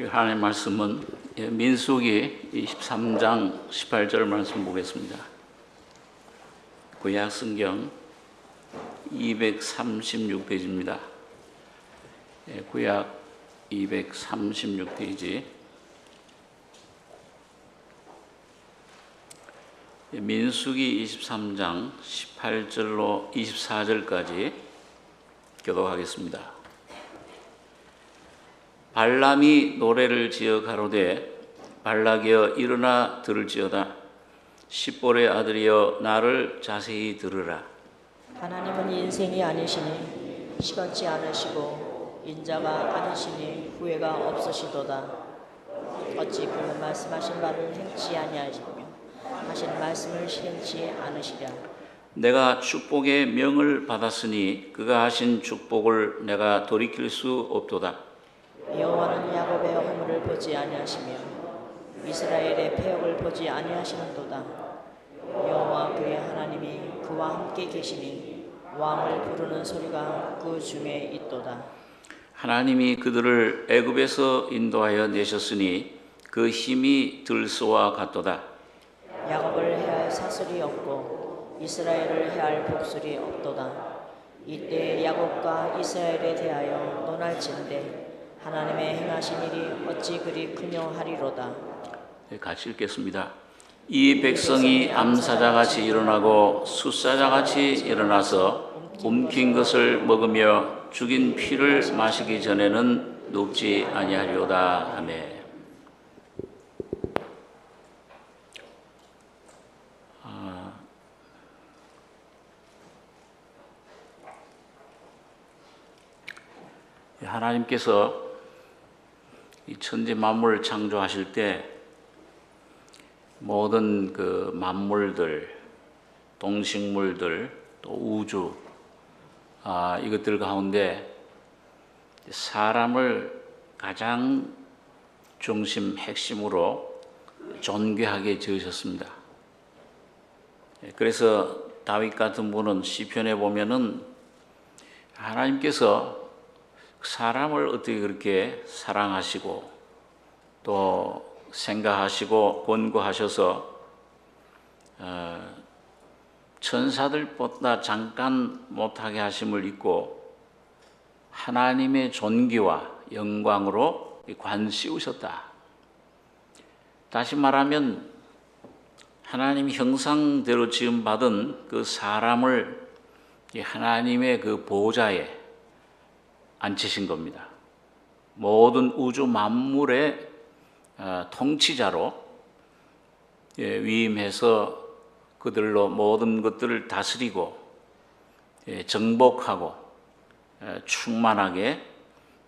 하나님의 말씀은 민수기 23장 18절 말씀 보겠습니다. 구약 성경 236페이지입니다. 구약 236페이지 민수기 23장 18절로 24절까지 교독하겠습니다. 발람이 노래를 지어 가로되 발락이여 일어나 들을지어다. 십볼의 아들이여 나를 자세히 들으라. 하나님은 인생이 아니시니 시건치 않으시고 인자가 아니시니 후회가 없으시도다. 어찌 그는 말씀하신 바를 행치 아니하시며 하신 말씀을 실행치 않으시랴. 내가 축복의 명을 받았으니 그가 하신 축복을 내가 돌이킬 수 없도다. 여호와는 야곱의 허물을 보지 아니하시며 이스라엘의 패역을 보지 아니하시는도다. 여호와 그의 하나님이 그와 함께 계시니 왕을 부르는 소리가 그 중에 있도다. 하나님이 그들을 애굽에서 인도하여 내셨으니 그 힘이 들소와 같도다. 야곱을 해할 사슬이 없고 이스라엘을 해할 복술이 없도다. 이때 야곱과 이스라엘에 대하여 논할진대 하나님의 행하신 일이 어찌 그리 크뇨하리로다. 같이 읽겠습니다. 이 백성이 암사자같이 일어나고 숫사자같이 일어나서 움킨 것을 먹으며 죽인 피를 마시기 전에는 눕지 아니하리로다. 아멘. 하나님께서 이 천지 만물을 창조하실 때 모든 그 만물들, 동식물들, 또 우주, 이것들 가운데 사람을 가장 중심, 핵심으로 존귀하게 지으셨습니다. 그래서 다윗 같은 분은 시편에 보면은 하나님께서 사람을 어떻게 그렇게 사랑하시고 또 생각하시고 권고하셔서 천사들보다 잠깐 못하게 하심을 잊고 하나님의 존귀와 영광으로 관 씌우셨다. 다시 말하면 하나님 형상대로 지음받은 그 사람을 하나님의 그 보좌에 앉히신 겁니다. 모든 우주 만물의 통치자로 위임해서 그들로 모든 것들을 다스리고 정복하고 충만하게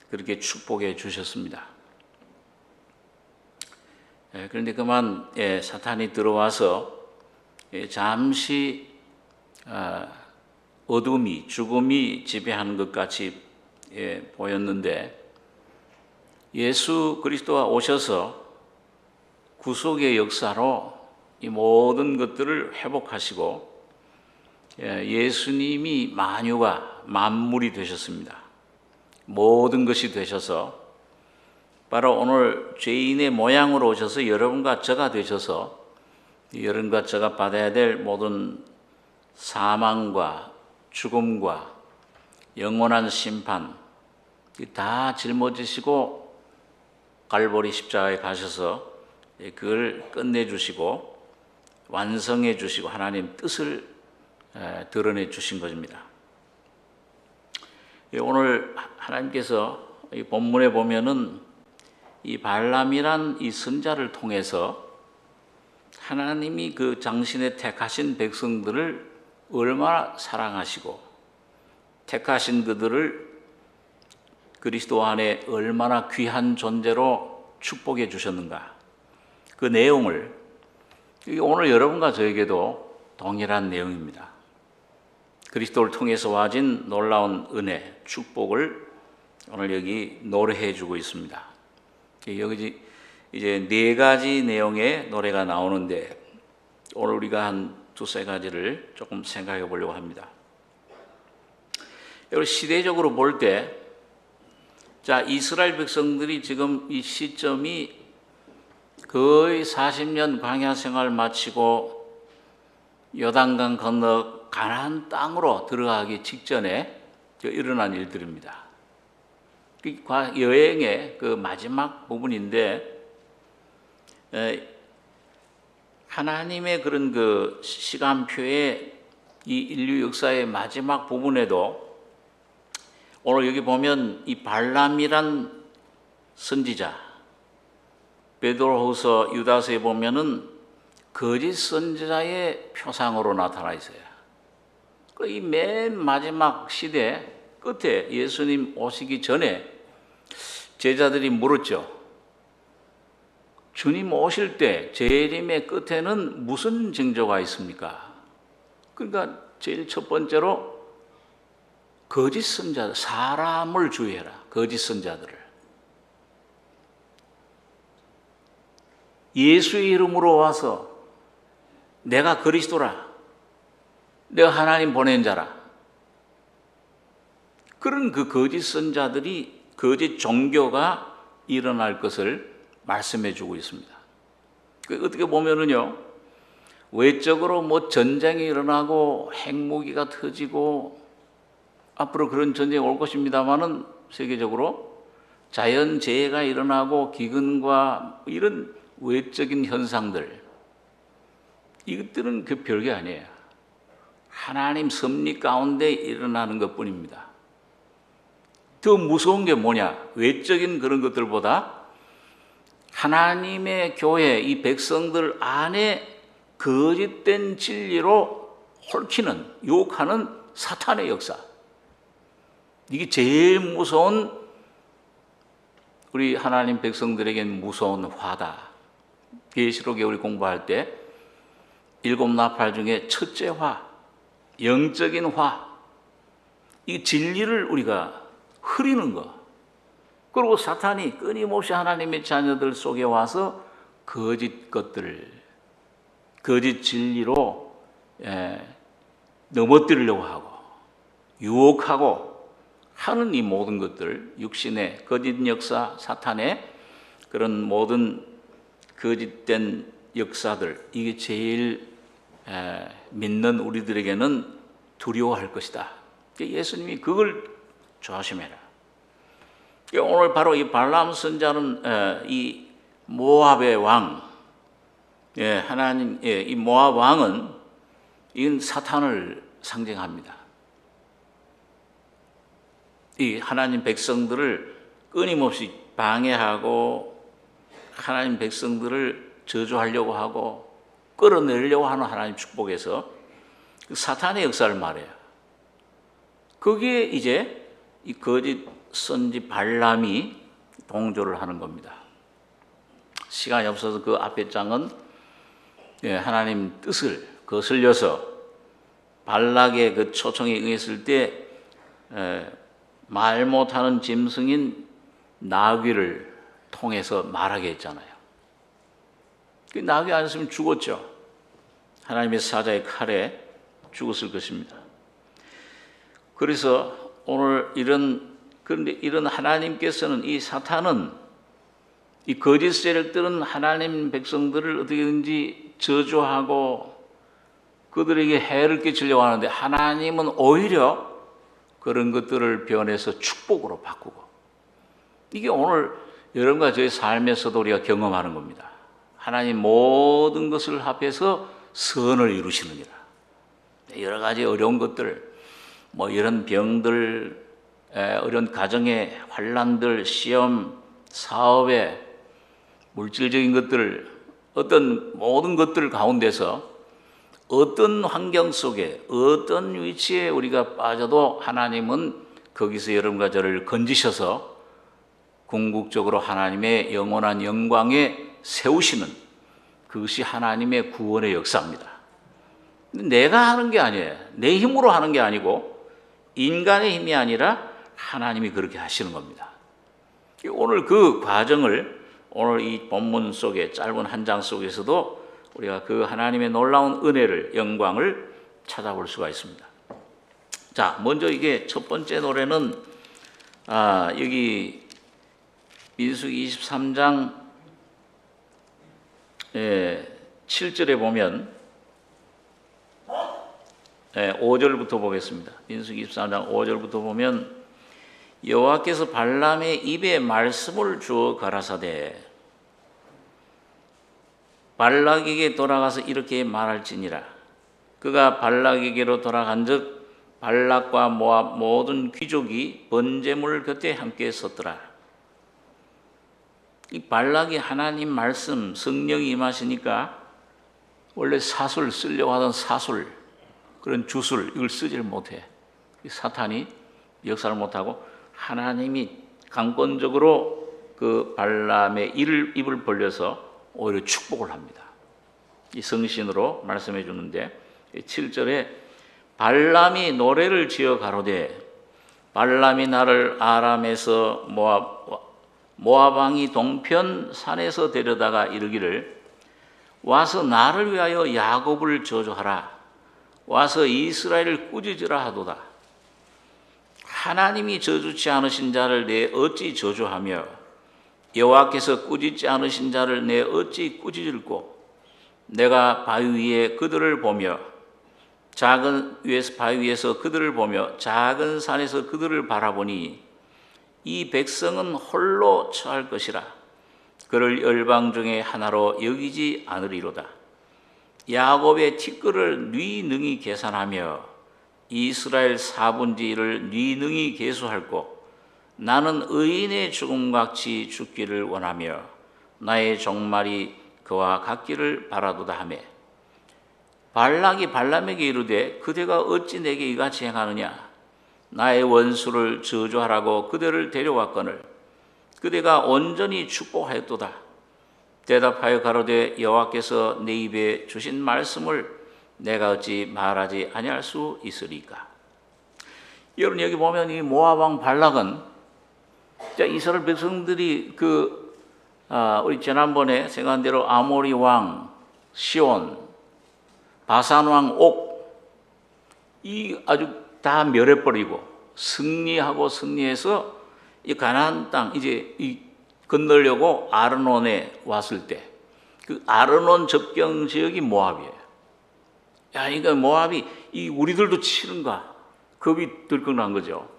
그렇게 축복해 주셨습니다. 그런데 그만 사탄이 들어와서 잠시 어둠이, 죽음이 지배하는 것 같이 보였는데 예수 그리스도가 오셔서 구속의 역사로 이 모든 것들을 회복하시고 예수님이 만유가 만물이 되셨습니다. 모든 것이 되셔서 바로 오늘 죄인의 모양으로 오셔서 여러분과 저가 되셔서 여러분과 저가 받아야 될 모든 사망과 죽음과 영원한 심판 다 짊어지시고 갈보리 십자가에 가셔서 그걸 끝내주시고 완성해 주시고 하나님 뜻을 드러내 주신 것입니다. 오늘 하나님께서 이 본문에 보면은 이 발람이란 이 선자를 통해서 하나님이 그 당신의 택하신 백성들을 얼마나 사랑하시고 택하신 그들을 그리스도 안에 얼마나 귀한 존재로 축복해 주셨는가. 그 내용을 오늘 여러분과 저에게도 동일한 내용입니다. 그리스도를 통해서 와진 놀라운 은혜, 축복을 오늘 여기 노래해 주고 있습니다. 여기 이제 4가지 내용의 노래가 나오는데 오늘 우리가 한 2-3가지를 조금 생각해 보려고 합니다. 여러분 시대적으로 볼 때 자, 이스라엘 백성들이 지금 이 시점이 거의 40년 광야 생활 마치고 요단강 건너 가나안 땅으로 들어가기 직전에 일어난 일들입니다. 여행의 그 마지막 부분인데, 하나님의 그런 그 시간표의 이 인류 역사의 마지막 부분에도 오늘 여기 보면 이 발람이란 선지자, 베드로후서 유다서에 보면은 거짓 선지자의 표상으로 나타나 있어요. 이 맨 마지막 시대 끝에 예수님 오시기 전에 제자들이 물었죠. 주님 오실 때 재림의 끝에는 무슨 징조가 있습니까? 그러니까 제일 첫 번째로 거짓 선자들, 사람을 주의해라. 거짓 선자들을. 예수의 이름으로 와서 내가 그리스도라, 내가 하나님 보낸 자라, 그런 그 거짓 선자들이, 거짓 종교가 일어날 것을 말씀해 주고 있습니다. 어떻게 보면은요, 외적으로 뭐 전쟁이 일어나고 핵무기가 터지고 앞으로 그런 전쟁이 올 것입니다만은 세계적으로 자연재해가 일어나고 기근과 이런 외적인 현상들, 이것들은 그 별게 아니에요. 하나님 섭리 가운데 일어나는 것뿐입니다. 더 무서운 게 뭐냐? 외적인 그런 것들보다 하나님의 교회, 이 백성들 안에 거짓된 진리로 홀키는, 유혹하는 사탄의 역사. 이게 제일 무서운, 우리 하나님 백성들에겐 무서운 화다. 계시록에 우리 공부할 때 일곱 나팔 중에 첫째 화, 영적인 화, 이 진리를 우리가 흐리는 거. 그리고 사탄이 끊임없이 하나님의 자녀들 속에 와서 거짓 것들을, 거짓 진리로 넘어뜨리려고 하고 유혹하고 하는 이 모든 것들, 육신의 거짓 역사, 사탄의 그런 모든 거짓된 역사들, 이게 제일 믿는 우리들에게는 두려워할 것이다. 예수님이 그걸 조심해라. 오늘 바로 이 발람 선자는 이 모압의 왕, 하나님, 이 모압 왕은 이건 사탄을 상징합니다. 이 하나님 백성들을 끊임없이 방해하고 하나님 백성들을 저주하려고 하고 끌어내려고 하는 하나님 축복에서 그 사탄의 역사를 말해요. 거기에 이제 이 거짓 선지 발람이 동조를 하는 겁니다. 시간이 없어서 그 앞에 장은 하나님 뜻을 거슬려서 발락의 그 초청에 응했을 때 말 못하는 짐승인 나귀를 통해서 말하게 했잖아요. 그 나귀 아니었으면 죽었죠. 하나님의 사자의 칼에 죽었을 것입니다. 그래서 오늘 그런데 이런 하나님께서는, 이 사탄은, 이 거짓 세력들은 하나님 백성들을 어떻게든지 저주하고 그들에게 해를 끼치려고 하는데, 하나님은 오히려 그런 것들을 변해서 축복으로 바꾸고, 이게 오늘 여러분과 저의 삶에서도 우리가 경험하는 겁니다. 하나님 모든 것을 합해서 선을 이루시느니라. 여러 가지 어려운 것들, 뭐 이런 병들, 어려운 가정의 환난들, 시험, 사업에 물질적인 것들, 어떤 모든 것들 가운데서 어떤 환경 속에 어떤 위치에 우리가 빠져도 하나님은 거기서 여러분과 저를 건지셔서 궁극적으로 하나님의 영원한 영광에 세우시는, 그것이 하나님의 구원의 역사입니다. 내가 하는 게 아니에요. 내 힘으로 하는 게 아니고 인간의 힘이 아니라 하나님이 그렇게 하시는 겁니다. 오늘 그 과정을 오늘 이 본문 속에, 짧은 한 장 속에서도 우리가 그 하나님의 놀라운 은혜를, 영광을 찾아볼 수가 있습니다. 자, 먼저 이게 첫 번째 노래는 여기 민수기 23장 7절에 보면 5절부터 보겠습니다. 민수기 23장 5절부터 보면 여호와께서 발람의 입에 말씀을 주어 가라사대 발락에게 돌아가서 이렇게 말할지니라. 그가 발락에게로 돌아간즉 발락과 모압 모든 귀족이 번제물 곁에 함께 섰더라. 이 발락이 하나님 말씀 성령이 임하시니까 원래 사술 쓰려고 하던 사술 그런 주술 이걸 쓰지를 못해. 사탄이 역사를 못하고 하나님이 강권적으로 그 발람의 입을 벌려서 오히려 축복을 합니다. 이 성신으로 말씀해 주는데 7절에 발람이 노래를 지어 가로되 발람이 나를 아람에서 모압 왕이 동편 산에서 데려다가 이르기를 와서 나를 위하여 야곱을 저주하라 와서 이스라엘을 꾸짖으라 하도다. 하나님이 저주치 않으신 자를 내 어찌 저주하며 여호와께서 꾸짖지 않으신 자를 내 어찌 꾸짖을꼬. 내가 바위 위에 그들을 보며 바위 위에서 그들을 보며 작은 산에서 그들을 바라보니 이 백성은 홀로 처할 것이라. 그를 열방 중에 하나로 여기지 않으리로다. 야곱의 티끌을 네 능히 계산하며 이스라엘 4분의 1을 네 능히 계수할고 나는 의인의 죽음같이 죽기를 원하며 나의 종말이 그와 같기를 바라도다 하며 발락이 발람에게 이르되 그대가 어찌 내게 이같이 행하느냐. 나의 원수를 저주하라고 그대를 데려왔거늘 그대가 온전히 축복하였도다. 대답하여 가로되 여호와께서 내 입에 주신 말씀을 내가 어찌 말하지 아니할 수 있으리까. 여러분 여기 보면 이 모압 왕 발락은 이스라엘 백성들이 우리 지난번에 생각한 대로 아모리 왕 시온, 바산 왕 옥, 이 아주 다 멸해버리고 승리해서 이 가나안 땅 이제 건너려고 아르논에 왔을 때 그 아르논 접경 지역이 모압이에요. 야, 이거 모압이 우리들도 치는가? 겁이 들컥난 거죠.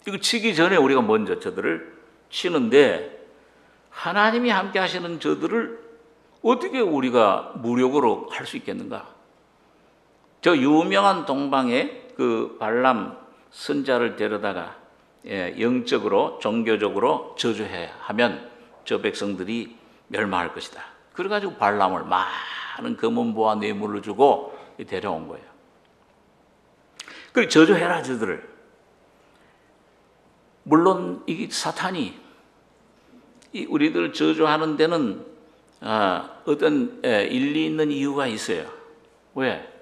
이거 치기 전에 우리가 먼저 저들을 치는데 하나님이 함께 하시는 저들을 어떻게 우리가 무력으로 할 수 있겠는가? 저 유명한 동방의 그 발람 선자를 데려다가 영적으로 종교적으로 저주해 하면 저 백성들이 멸망할 것이다. 그래가지고 발람을 많은 금은보와 뇌물을 주고 데려온 거예요. 그리고 저주해라 저들을. 물론 이 사탄이 우리들 저주하는 데는 어떤 일리 있는 이유가 있어요. 왜?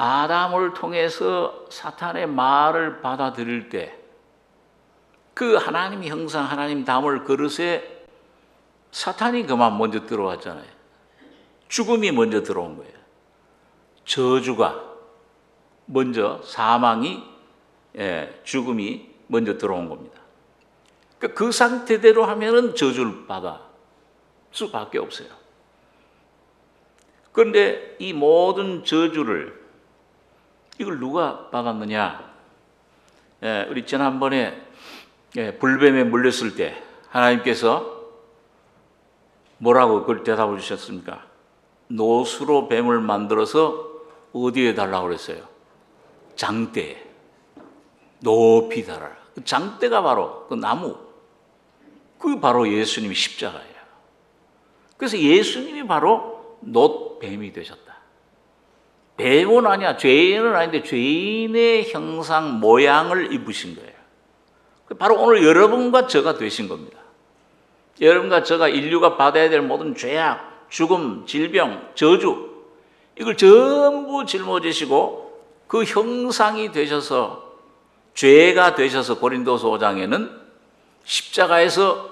아담을 통해서 사탄의 말을 받아들일 때 그 하나님 형상, 하나님 담을 그릇에 사탄이 그만 먼저 들어왔잖아요. 죽음이 먼저 들어온 거예요. 저주가 먼저 사망이 죽음이 먼저 들어온 겁니다. 그 상태대로 하면은 저주를 받아 수밖에 없어요. 그런데 이 모든 저주를 이걸 누가 받았느냐? 우리 지난번에 불뱀에 물렸을 때 하나님께서 뭐라고 그걸 대답을 주셨습니까? 노수로 뱀을 만들어서 어디에 달라고 그랬어요? 장대에 높이 달아라. 그 장대가 바로 그 나무, 그게 바로 예수님이 십자가예요. 그래서 예수님이 바로 놋뱀이 되셨다. 뱀은 아니야, 죄인은 아닌데 죄인의 형상 모양을 입으신 거예요. 바로 오늘 여러분과 저가 되신 겁니다. 여러분과 저가 인류가 받아야 될 모든 죄악, 죽음, 질병, 저주 이걸 전부 짊어지시고 그 형상이 되셔서 죄가 되셔서 고린도서 5장에는 십자가에서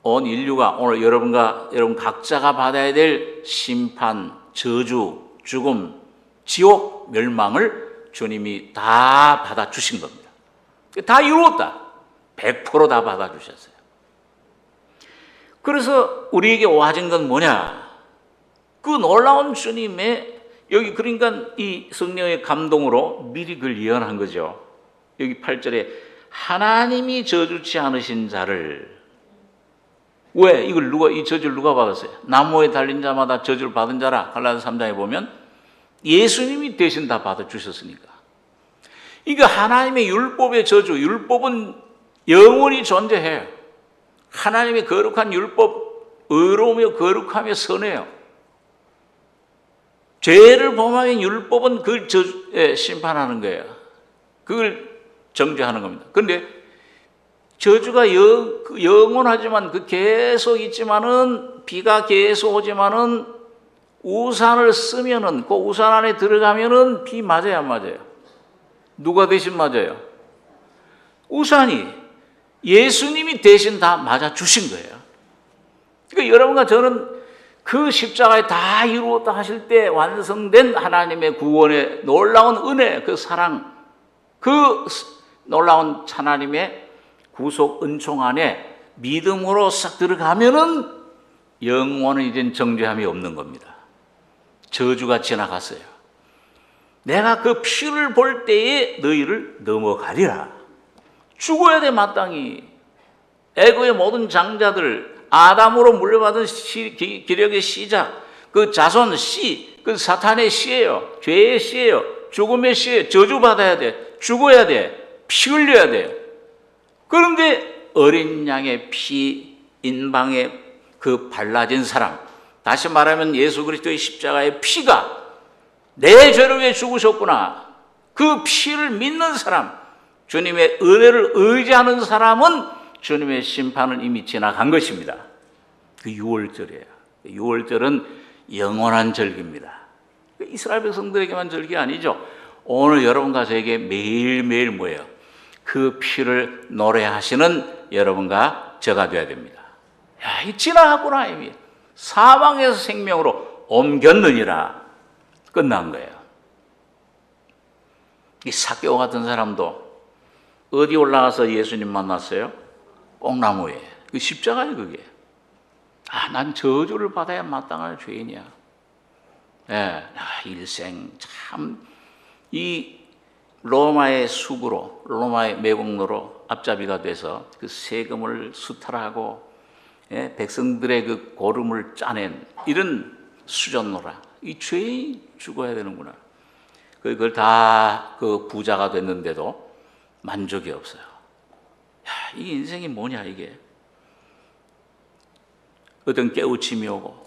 온 인류가 오늘 여러분 각자가 받아야 될 심판, 저주, 죽음, 지옥, 멸망을 주님이 다 받아주신 겁니다. 다 이루었다. 100% 다 받아주셨어요. 그래서 우리에게 와진 건 뭐냐? 그 놀라운 주님의 여기 그러니까 이 성령의 감동으로 미리 그걸 예언한 거죠. 여기 8절에 하나님이 저주치 않으신 자를 왜 이걸 이 저주를 누가 받았어요? 나무에 달린 자마다 저주를 받은 자라. 갈라디아서 3장에 보면 예수님이 대신 다 받아 주셨으니까. 이거 하나님의 율법의 저주, 율법은 영원히 존재해요. 하나님의 거룩한 율법, 의로우며 거룩하며 선해요. 죄를 범하면 율법은 그걸 심판하는 거예요. 그걸 정죄하는 겁니다. 그런데 저주가 영원하지만 그 계속 있지만은 비가 계속 오지만은 우산을 쓰면은 그 우산 안에 들어가면은 비 맞아요, 안 맞아요? 누가 대신 맞아요? 우산이 예수님이 대신 다 맞아 주신 거예요. 그러니까 여러분과 저는 그 십자가에 다 이루었다 하실 때 완성된 하나님의 구원의 놀라운 은혜, 그 사랑, 그 놀라운 하나님의 구속 은총 안에 믿음으로 싹 들어가면은 영원히 이젠 정죄함이 없는 겁니다. 저주가 지나갔어요. 내가 그 피를 볼 때에 너희를 넘어가리라. 죽어야 돼, 마땅히. 애고의 모든 장자들, 아담으로 물려받은 기력의 시작, 그 자손 씨, 그 사탄의 씨예요. 죄의 씨예요. 죽음의 씨예요. 저주받아야 돼. 죽어야 돼. 피 흘려야 돼. 그런데 어린 양의 피, 인방에 그 발라진 사람, 다시 말하면 예수 그리스도의 십자가의 피가 내 죄를 위해 죽으셨구나. 그 피를 믿는 사람, 주님의 은혜를 의지하는 사람은 주님의 심판은 이미 지나간 것입니다. 그 6월절이에요. 6월절은 영원한 절기입니다. 이스라엘 백성들에게만 절기 아니죠. 오늘 여러분과 저에게 매일매일 뭐예요? 그 피를 노래하시는 여러분과 저가 되어야 됩니다. 야, 이 지나갔구나 이미. 사망에서 생명으로 옮겼느니라. 끝난 거예요. 이 삭개오 같은 사람도 어디 올라가서 예수님 만났어요? 뽕나무에. 그 십자가예요, 그게. 아, 난 저주를 받아야 마땅할 죄인이야. 예, 일생 참 이 로마의 수구로, 로마의 매국노로 앞잡이가 돼서 그 세금을 수탈하고 백성들의 그 고름을 짜낸 이런 수전노라. 이 죄인이 죽어야 되는구나. 그걸 다 그 부자가 됐는데도 만족이 없어요. 야, 이 인생이 뭐냐 이게. 어떤 깨우침이 오고,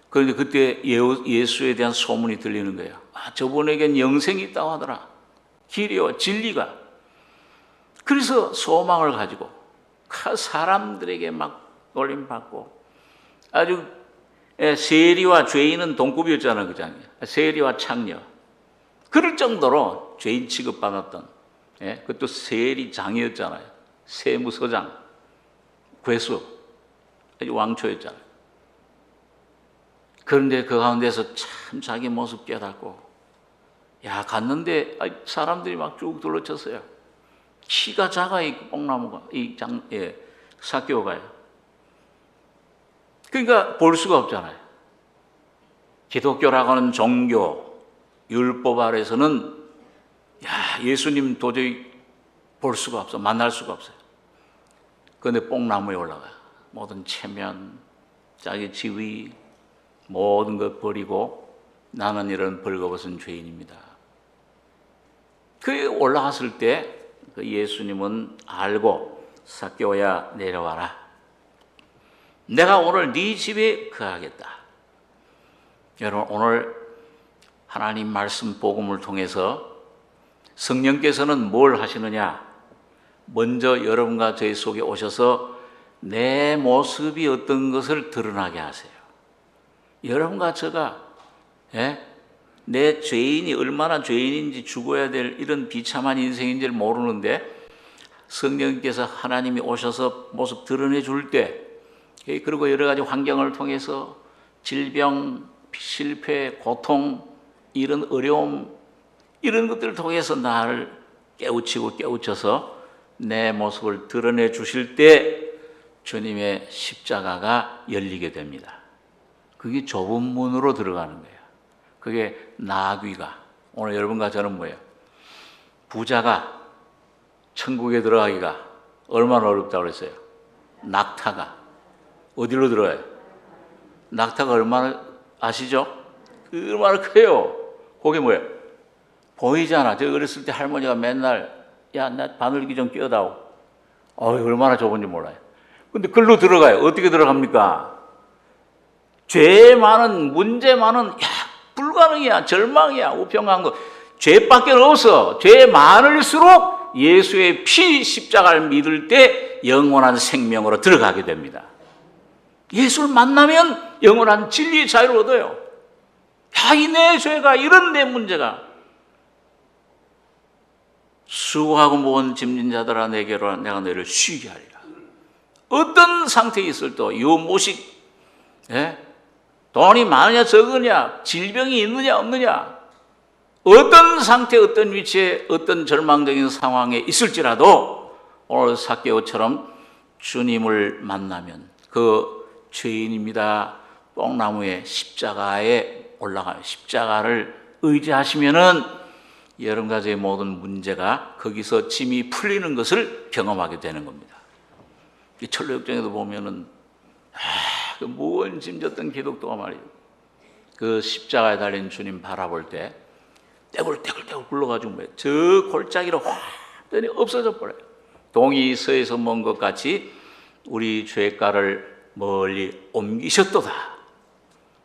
그런데 그때 예수에 대한 소문이 들리는 거예요. 아, 저분에겐 영생이 있다고 하더라. 길이와 진리가. 그래서 소망을 가지고 사람들에게 막 놀림받고, 아주 세리와 죄인은 동급이었잖아요, 그잖아요. 세리와 창녀. 그럴 정도로 죄인 취급받았던, 그것도 세리장이었잖아요. 세무서장, 괴수, 아주 왕초였잖아요. 그런데 그 가운데서 참 자기 모습 깨닫고, 야, 갔는데 사람들이 막 쭉 둘러쳤어요. 키가 작아, 이 뽕나무가, 삭개오가요. 그러니까 볼 수가 없잖아요. 기독교라고 하는 종교, 율법 아래서는 야, 예수님 도저히 볼 수가 없어, 만날 수가 없어요. 그런데 뽕나무에 올라가요. 모든 체면, 자기 지위, 모든 것 버리고 나는 이런 벌거벗은 죄인입니다. 그에 올라갔을 때 그 예수님은 알고 삭개오야 내려와라. 내가 오늘 네 집에 거하겠다. 여러분 오늘 하나님 말씀 복음을 통해서 성령께서는 뭘 하시느냐? 먼저 여러분과 저희 속에 오셔서 내 모습이 어떤 것을 드러나게 하세요. 여러분과 제가 내 죄인이 얼마나 죄인인지 죽어야 될 이런 비참한 인생인지를 모르는데 성령께서 하나님이 오셔서 모습 드러내 줄 때, 그리고 여러 가지 환경을 통해서 질병, 실패, 고통, 이런 어려움, 이런 것들을 통해서 나를 깨우치고 깨우쳐서 내 모습을 드러내 주실 때 주님의 십자가가 열리게 됩니다. 그게 좁은 문으로 들어가는 거예요. 그게 나귀가, 오늘 여러분과 저는 뭐예요? 부자가 천국에 들어가기가 얼마나 어렵다고 그랬어요? 낙타가 어디로 들어가요? 낙타가 얼마나 아시죠? 얼마나 커요. 그게 뭐예요? 보이잖아. 저 어렸을 때 할머니가 맨날 야, 나 바늘기 좀 끼워다오. 얼마나 좁은지 몰라요. 근데 글로 들어가요. 어떻게 들어갑니까? 죄 많은, 문제 많은, 불가능이야, 절망이야, 우평한 거. 죄밖에 없어. 죄 많을수록 예수의 피 십자가를 믿을 때 영원한 생명으로 들어가게 됩니다. 예수를 만나면 영원한 진리의 자유를 얻어요. 이 내 죄가, 이런 내 문제가. 수고하고 무거운 짐진 자들아 내게로 내가 너희를 쉬게 하리라. 어떤 상태에 있을 때 유모식, 돈이 많으냐 적으냐, 질병이 있느냐 없느냐, 어떤 상태, 어떤 위치에, 어떤 절망적인 상황에 있을지라도 오늘 삭개오처럼 주님을 만나면 그 죄인입니다. 뽕나무의 십자가에 올라가요. 십자가를 의지하시면은 여러분 가정의 모든 문제가 거기서 짐이 풀리는 것을 경험하게 되는 겁니다. 이 철로역정에도 보면은 그 무거운 짐 졌던 기독도가 말이에요. 그 십자가에 달린 주님 바라볼 때 떼굴떼굴 굴러가지고 뭐예요? 저 골짜기로 완전히 없어져 버려요. 동이 서에서 먼 것 같이 우리 죄가를 멀리 옮기셨도다.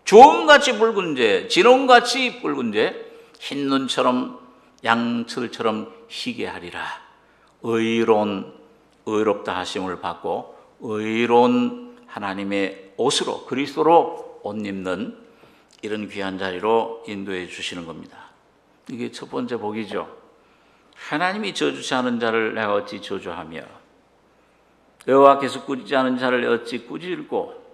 주홍같이 붉은 죄, 진홍같이 붉은 죄, 흰 눈처럼 양철처럼 희게 하리라. 의롭다 하심을 받고 의로운 하나님의 옷으로, 그리스도로 옷 입는 이런 귀한 자리로 인도해 주시는 겁니다. 이게 첫 번째 복이죠. 하나님이 저주치 않은 자를 내가 어찌 저주하며 여호와께서 꾸짖지 않은 자를 어찌 꾸짖고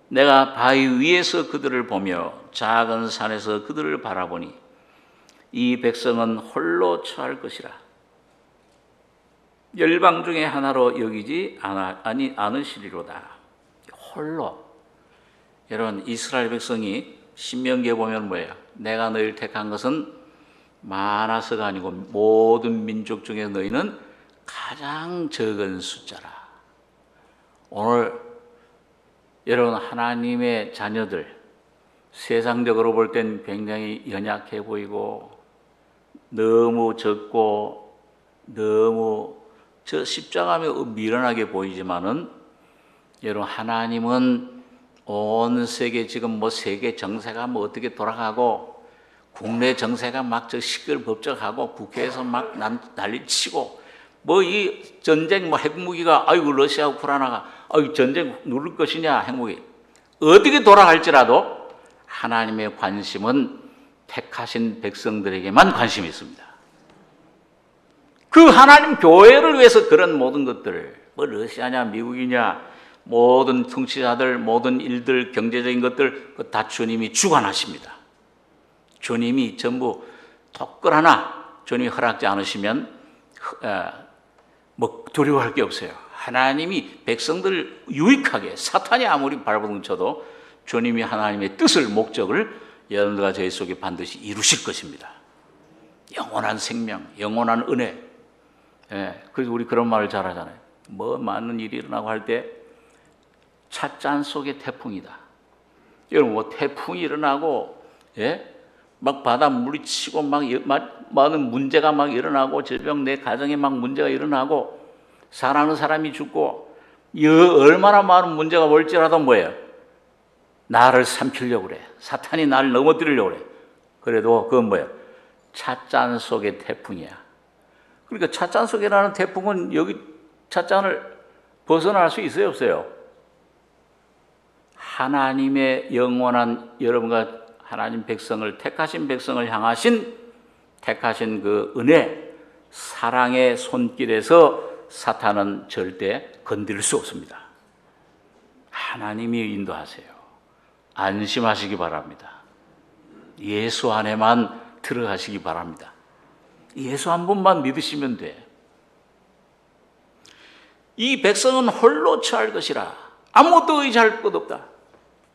내가 바위 위에서 그들을 보며 작은 산에서 그들을 바라보니 이 백성은 홀로 처할 것이라. 열방 중에 하나로 여기지 않으시리로다. 홀로. 여러분, 이스라엘 백성이 신명기에 보면 뭐예요? 내가 너희를 택한 것은 많아서가 아니고 모든 민족 중에 너희는 가장 적은 숫자라. 오늘 여러분, 하나님의 자녀들, 세상적으로 볼 땐 굉장히 연약해 보이고 너무 적고 너무 저 십자가면 미련하게 보이지만은 여러분, 하나님은 온 세계 지금 뭐 세계 정세가 뭐 어떻게 돌아가고 국내 정세가 막 저 시끌벅적하고 국회에서 막 난리치고 뭐 이 전쟁 뭐 핵무기가 아이고 러시아 우크라이나가 아이고 전쟁 누를 것이냐 핵무기 어떻게 돌아갈지라도 하나님의 관심은 택하신 백성들에게만 관심이 있습니다. 그 하나님 교회를 위해서 그런 모든 것들을 뭐 러시아냐 미국이냐 모든 통치자들 모든 일들 경제적인 것들 다 주님이 주관하십니다. 주님이 전부 독걸 하나 주님이 허락지 않으시면 뭐 두려워할 게 없어요. 하나님이 백성들을 유익하게 사탄이 아무리 발버둥 쳐도 주님이 하나님의 뜻을 목적을 여러분들과 저희 속에 반드시 이루실 것입니다. 영원한 생명, 영원한 은혜. 그래서 우리 그런 말을 잘 하잖아요. 뭐 많은 일이 일어나고 할 때 찻잔 속의 태풍이다. 여러분 뭐 태풍이 일어나고 막 바닷물이 치고 막 많은 문제가 막 일어나고 질병 내 가정에 막 문제가 일어나고 사랑하는 사람이 죽고 얼마나 많은 문제가 올지라도 뭐예요? 나를 삼키려고 그래. 사탄이 나를 넘어뜨리려고 그래. 그래도 그건 뭐예요? 찻잔 속의 태풍이야. 그러니까 찻잔 속에 나는 태풍은 여기 찻잔을 벗어날 수 있어요, 없어요? 하나님의 영원한 여러분과 하나님 백성을 택하신 백성을 향하신 택하신 그 은혜, 사랑의 손길에서 사탄은 절대 건드릴 수 없습니다. 하나님이 인도하세요. 안심하시기 바랍니다. 예수 안에만 들어가시기 바랍니다. 예수 한 분만 믿으시면 돼. 이 백성은 홀로 처할 것이라. 아무것도 의지할 것 없다.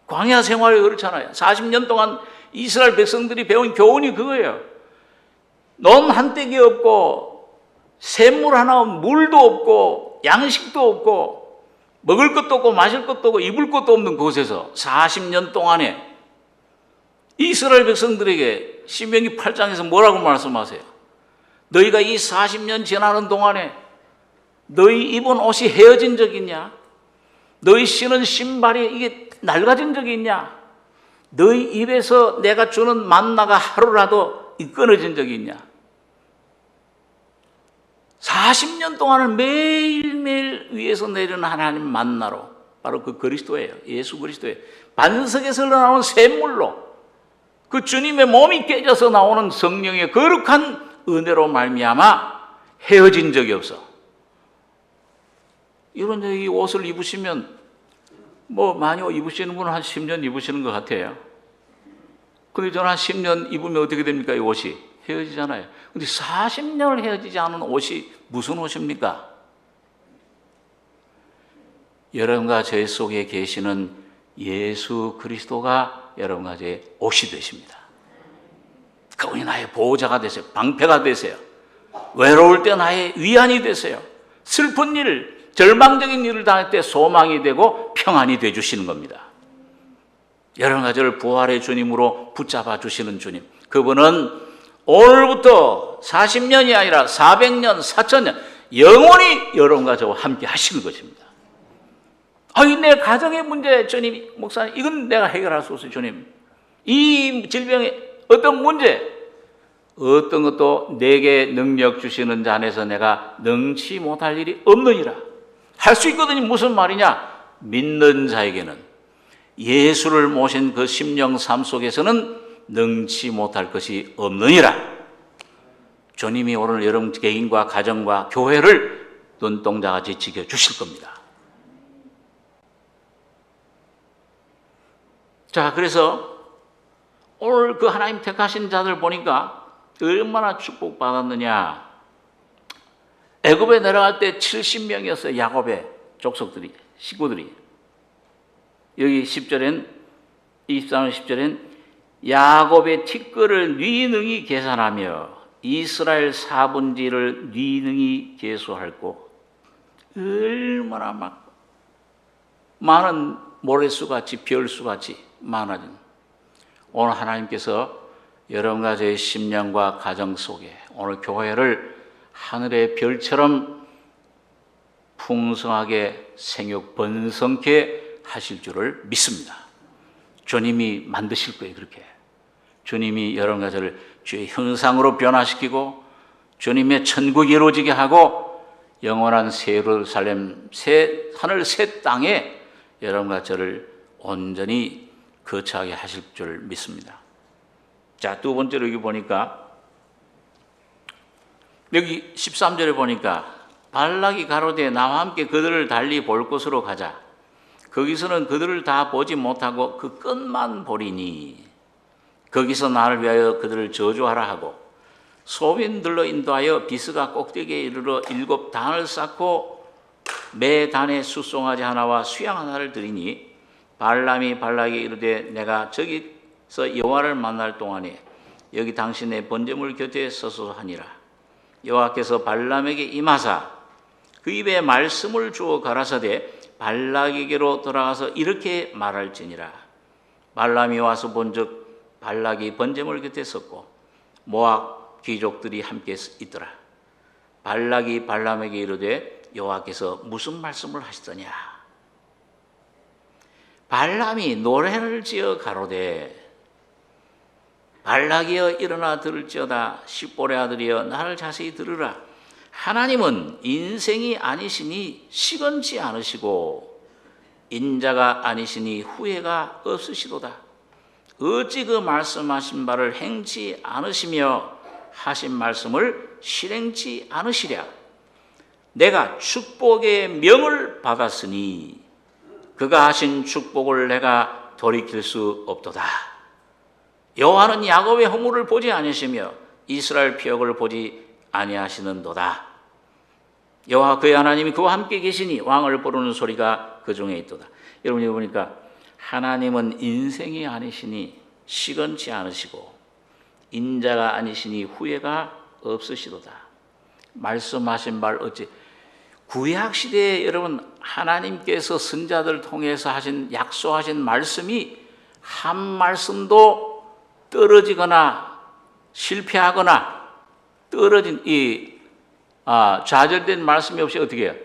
광야 생활이 그렇잖아요. 40년 동안 이스라엘 백성들이 배운 교훈이 그거예요. 논 한 떼기 없고 샘물 하나 물도 없고 양식도 없고 먹을 것도 없고 마실 것도 없고 입을 것도 없는 곳에서 40년 동안에 이스라엘 백성들에게 신명기 8장에서 뭐라고 말씀하세요? 너희가 이 40년 지나는 동안에 너희 입은 옷이 헤어진 적이 있냐? 너희 신은 신발이 이게 낡아진 적이 있냐? 너희 입에서 내가 주는 만나가 하루라도 끊어진 적이 있냐? 40년 동안은 매일매일 위에서 내리는 하나님 만나로 바로 그 그리스도예요. 예수 그리스도예요. 반석에서 나오는 샘물로 그 주님의 몸이 깨져서 나오는 성령의 거룩한 은혜로 말미암아 헤어진 적이 없어. 이런 이 옷을 입으시면 뭐 많이 입으시는 분은 한 10년 입으시는 것 같아요. 근데 저는 한 10년 입으면 어떻게 됩니까? 이 옷이 헤어지잖아요. 근데 40년을 헤어지지 않은 옷이 무슨 옷입니까? 여러분과 제 속에 계시는 예수 그리스도가 여러분과 제 옷이 되십니다. 그분이 나의 보호자가 되세요. 방패가 되세요. 외로울 때 나의 위안이 되세요. 슬픈 일, 절망적인 일을 당할 때 소망이 되고 평안이 되어주시는 겁니다. 여러분과 저를 부활의 주님으로 붙잡아 주시는 주님. 그분은 오늘부터 40년이 아니라 400년, 4000년 영원히 여러분과 저와 함께 하시는 것입니다. 아니, 내 가정의 문제, 주님, 목사님, 이건 내가 해결할 수 없어요, 주님. 이 질병의 어떤 문제, 어떤 것도 내게 능력 주시는 자 안에서 내가 능치 못할 일이 없느니라. 할 수 있거든요. 무슨 말이냐? 믿는 자에게는 예수를 모신 그 심령 삶 속에서는 능치 못할 것이 없느니라. 주님이 오늘 여러분 개인과 가정과 교회를 눈동자같이 지켜주실 겁니다. 자, 그래서 오늘 그 하나님 택하신 자들 보니까 얼마나 축복받았느냐. 애굽에 내려갈 때 70명이었어요. 야곱의 족속들이, 식구들이. 여기 10절엔, 23절 10절엔 야곱의 티끌을 뉘능히 계산하며 이스라엘 4분지를 뉘능히 계수할고. 얼마나 막 많은 모래수같이 별수같이 많아진. 오늘 하나님께서 여러분과 저의 심령과 가정 속에 오늘 교회를 하늘의 별처럼 풍성하게 생육 번성케 하실 줄을 믿습니다. 주님이 만드실 거예요. 그렇게 주님이 여러분과 저를 주의 형상으로 변화시키고 주님의 천국이 이루어지게 하고 영원한 새 예루살렘, 새 하늘, 새 땅에 여러분과 저를 온전히 거처하게 하실 줄 믿습니다. 자, 두 번째로 여기 보니까 여기 13절에 보니까 발락이 가로되 나와 함께 그들을 달리 볼 곳으로 가자. 거기서는 그들을 다 보지 못하고 그 끝만 보리니 거기서 나를 위하여 그들을 저주하라 하고 소민들로 인도하여 비스가 꼭대기에 이르러 7 단을 쌓고 매 단에 숫송아지 하나와 수양 하나를 드리니 발람이 발락에게 이르되 내가 저기서 여호와를 만날 동안에 여기 당신의 번제물 곁에 서서 하니라. 여호와께서 발람에게 임하사 그 입에 말씀을 주어 가라사대 발락에게로 돌아가서 이렇게 말할지니라. 발람이 와서 본즉 발락이 번제물 곁에 섰고 모압 귀족들이 함께 있더라. 발락이 발람에게 이르되 여호와께서 무슨 말씀을 하시더냐. 발람이 노래를 지어 가로되 발락이여 일어나 들을지어다. 십볼의 아들이여 나를 자세히 들으라. 하나님은 인생이 아니시니 시건치 않으시고 인자가 아니시니 후회가 없으시도다. 어찌 그 말씀하신 바를 행치 않으시며 하신 말씀을 실행치 않으시랴. 내가 축복의 명을 받았으니 그가 하신 축복을 내가 돌이킬 수 없도다. 여호와는 야곱의 허물을 보지 아니하시며 이스라엘 피역을 보지 아니하시는도다. 여호와 그의 하나님이 그와 함께 계시니 왕을 부르는 소리가 그 중에 있도다. 여러분이 보니까 하나님은 인생이 아니시니 시건치 않으시고 인자가 아니시니 후회가 없으시도다. 말씀하신 말 어찌 구약 시대에 여러분 하나님께서 선자들 통해서 하신 약속하신 말씀이 한 말씀도 떨어지거나 실패하거나 떨어진 좌절된 말씀이 없이 어떻게 해요?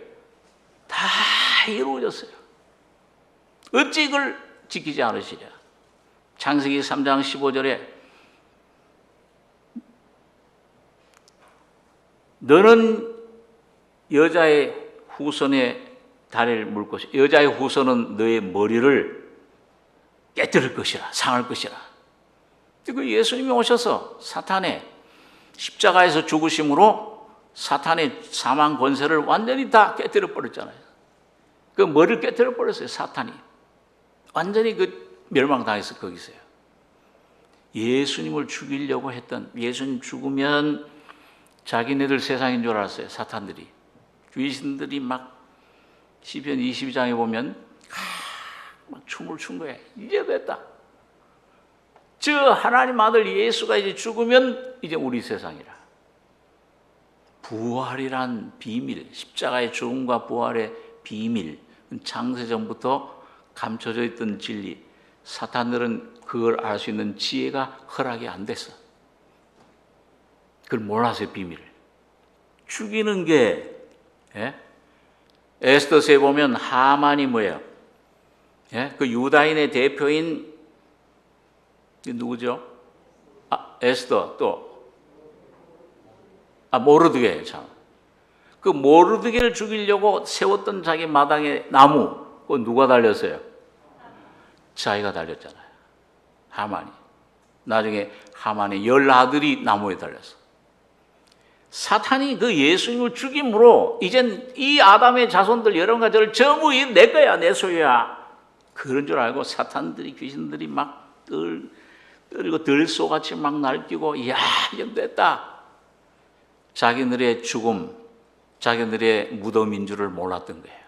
다 이루어졌어요. 어찌 이걸 지키지 않으시랴. 창세기 3장 15절에 너는 여자의 후손의 다리를 물 것이라. 여자의 후손은 너의 머리를 깨뜨릴 것이라. 상할 것이라. 그 예수님이 오셔서 사탄의 십자가에서 죽으심으로 사탄의 사망 권세를 완전히 다 깨뜨려 버렸잖아요. 그 머리를 깨뜨려 버렸어요. 사탄이 완전히 그 멸망당해서 거기서요. 예수님을 죽이려고 했던, 예수님 죽으면 자기네들 세상인 줄 알았어요. 사탄들이, 귀신들이 막 시편 22장에 보면 막 춤을 춘 거예요. 이제 됐다. 저 하나님 아들 예수가 이제 죽으면 이제 우리 세상이라. 부활이란 비밀, 십자가의 죽음과 부활의 비밀, 창세전부터 감춰져 있던 진리, 사탄들은 그걸 알 수 있는 지혜가 허락이 안 됐어. 그걸 몰랐어요, 비밀을. 죽이는 게, 에스더서에 보면 하만이 뭐예요? 그 유다인의 대표인 누구죠? 에스더, 또 모르드게예요. 참. 그 모르드게를 죽이려고 세웠던 자기 마당에 나무, 그거 누가 달렸어요? 자기가 달렸잖아요. 하만이. 나중에 하만의 10아들이 나무에 달렸어. 사탄이 그 예수님을 죽임으로 이젠 이 아담의 자손들 여러 가지를 전부 내 거야, 내 소유야. 그런 줄 알고 사탄들이, 귀신들이 막 떨고 들소같이 막 날뛰고, 이야, 이제 됐다. 자기들의 죽음, 자기들의 무덤인 줄을 몰랐던 거예요.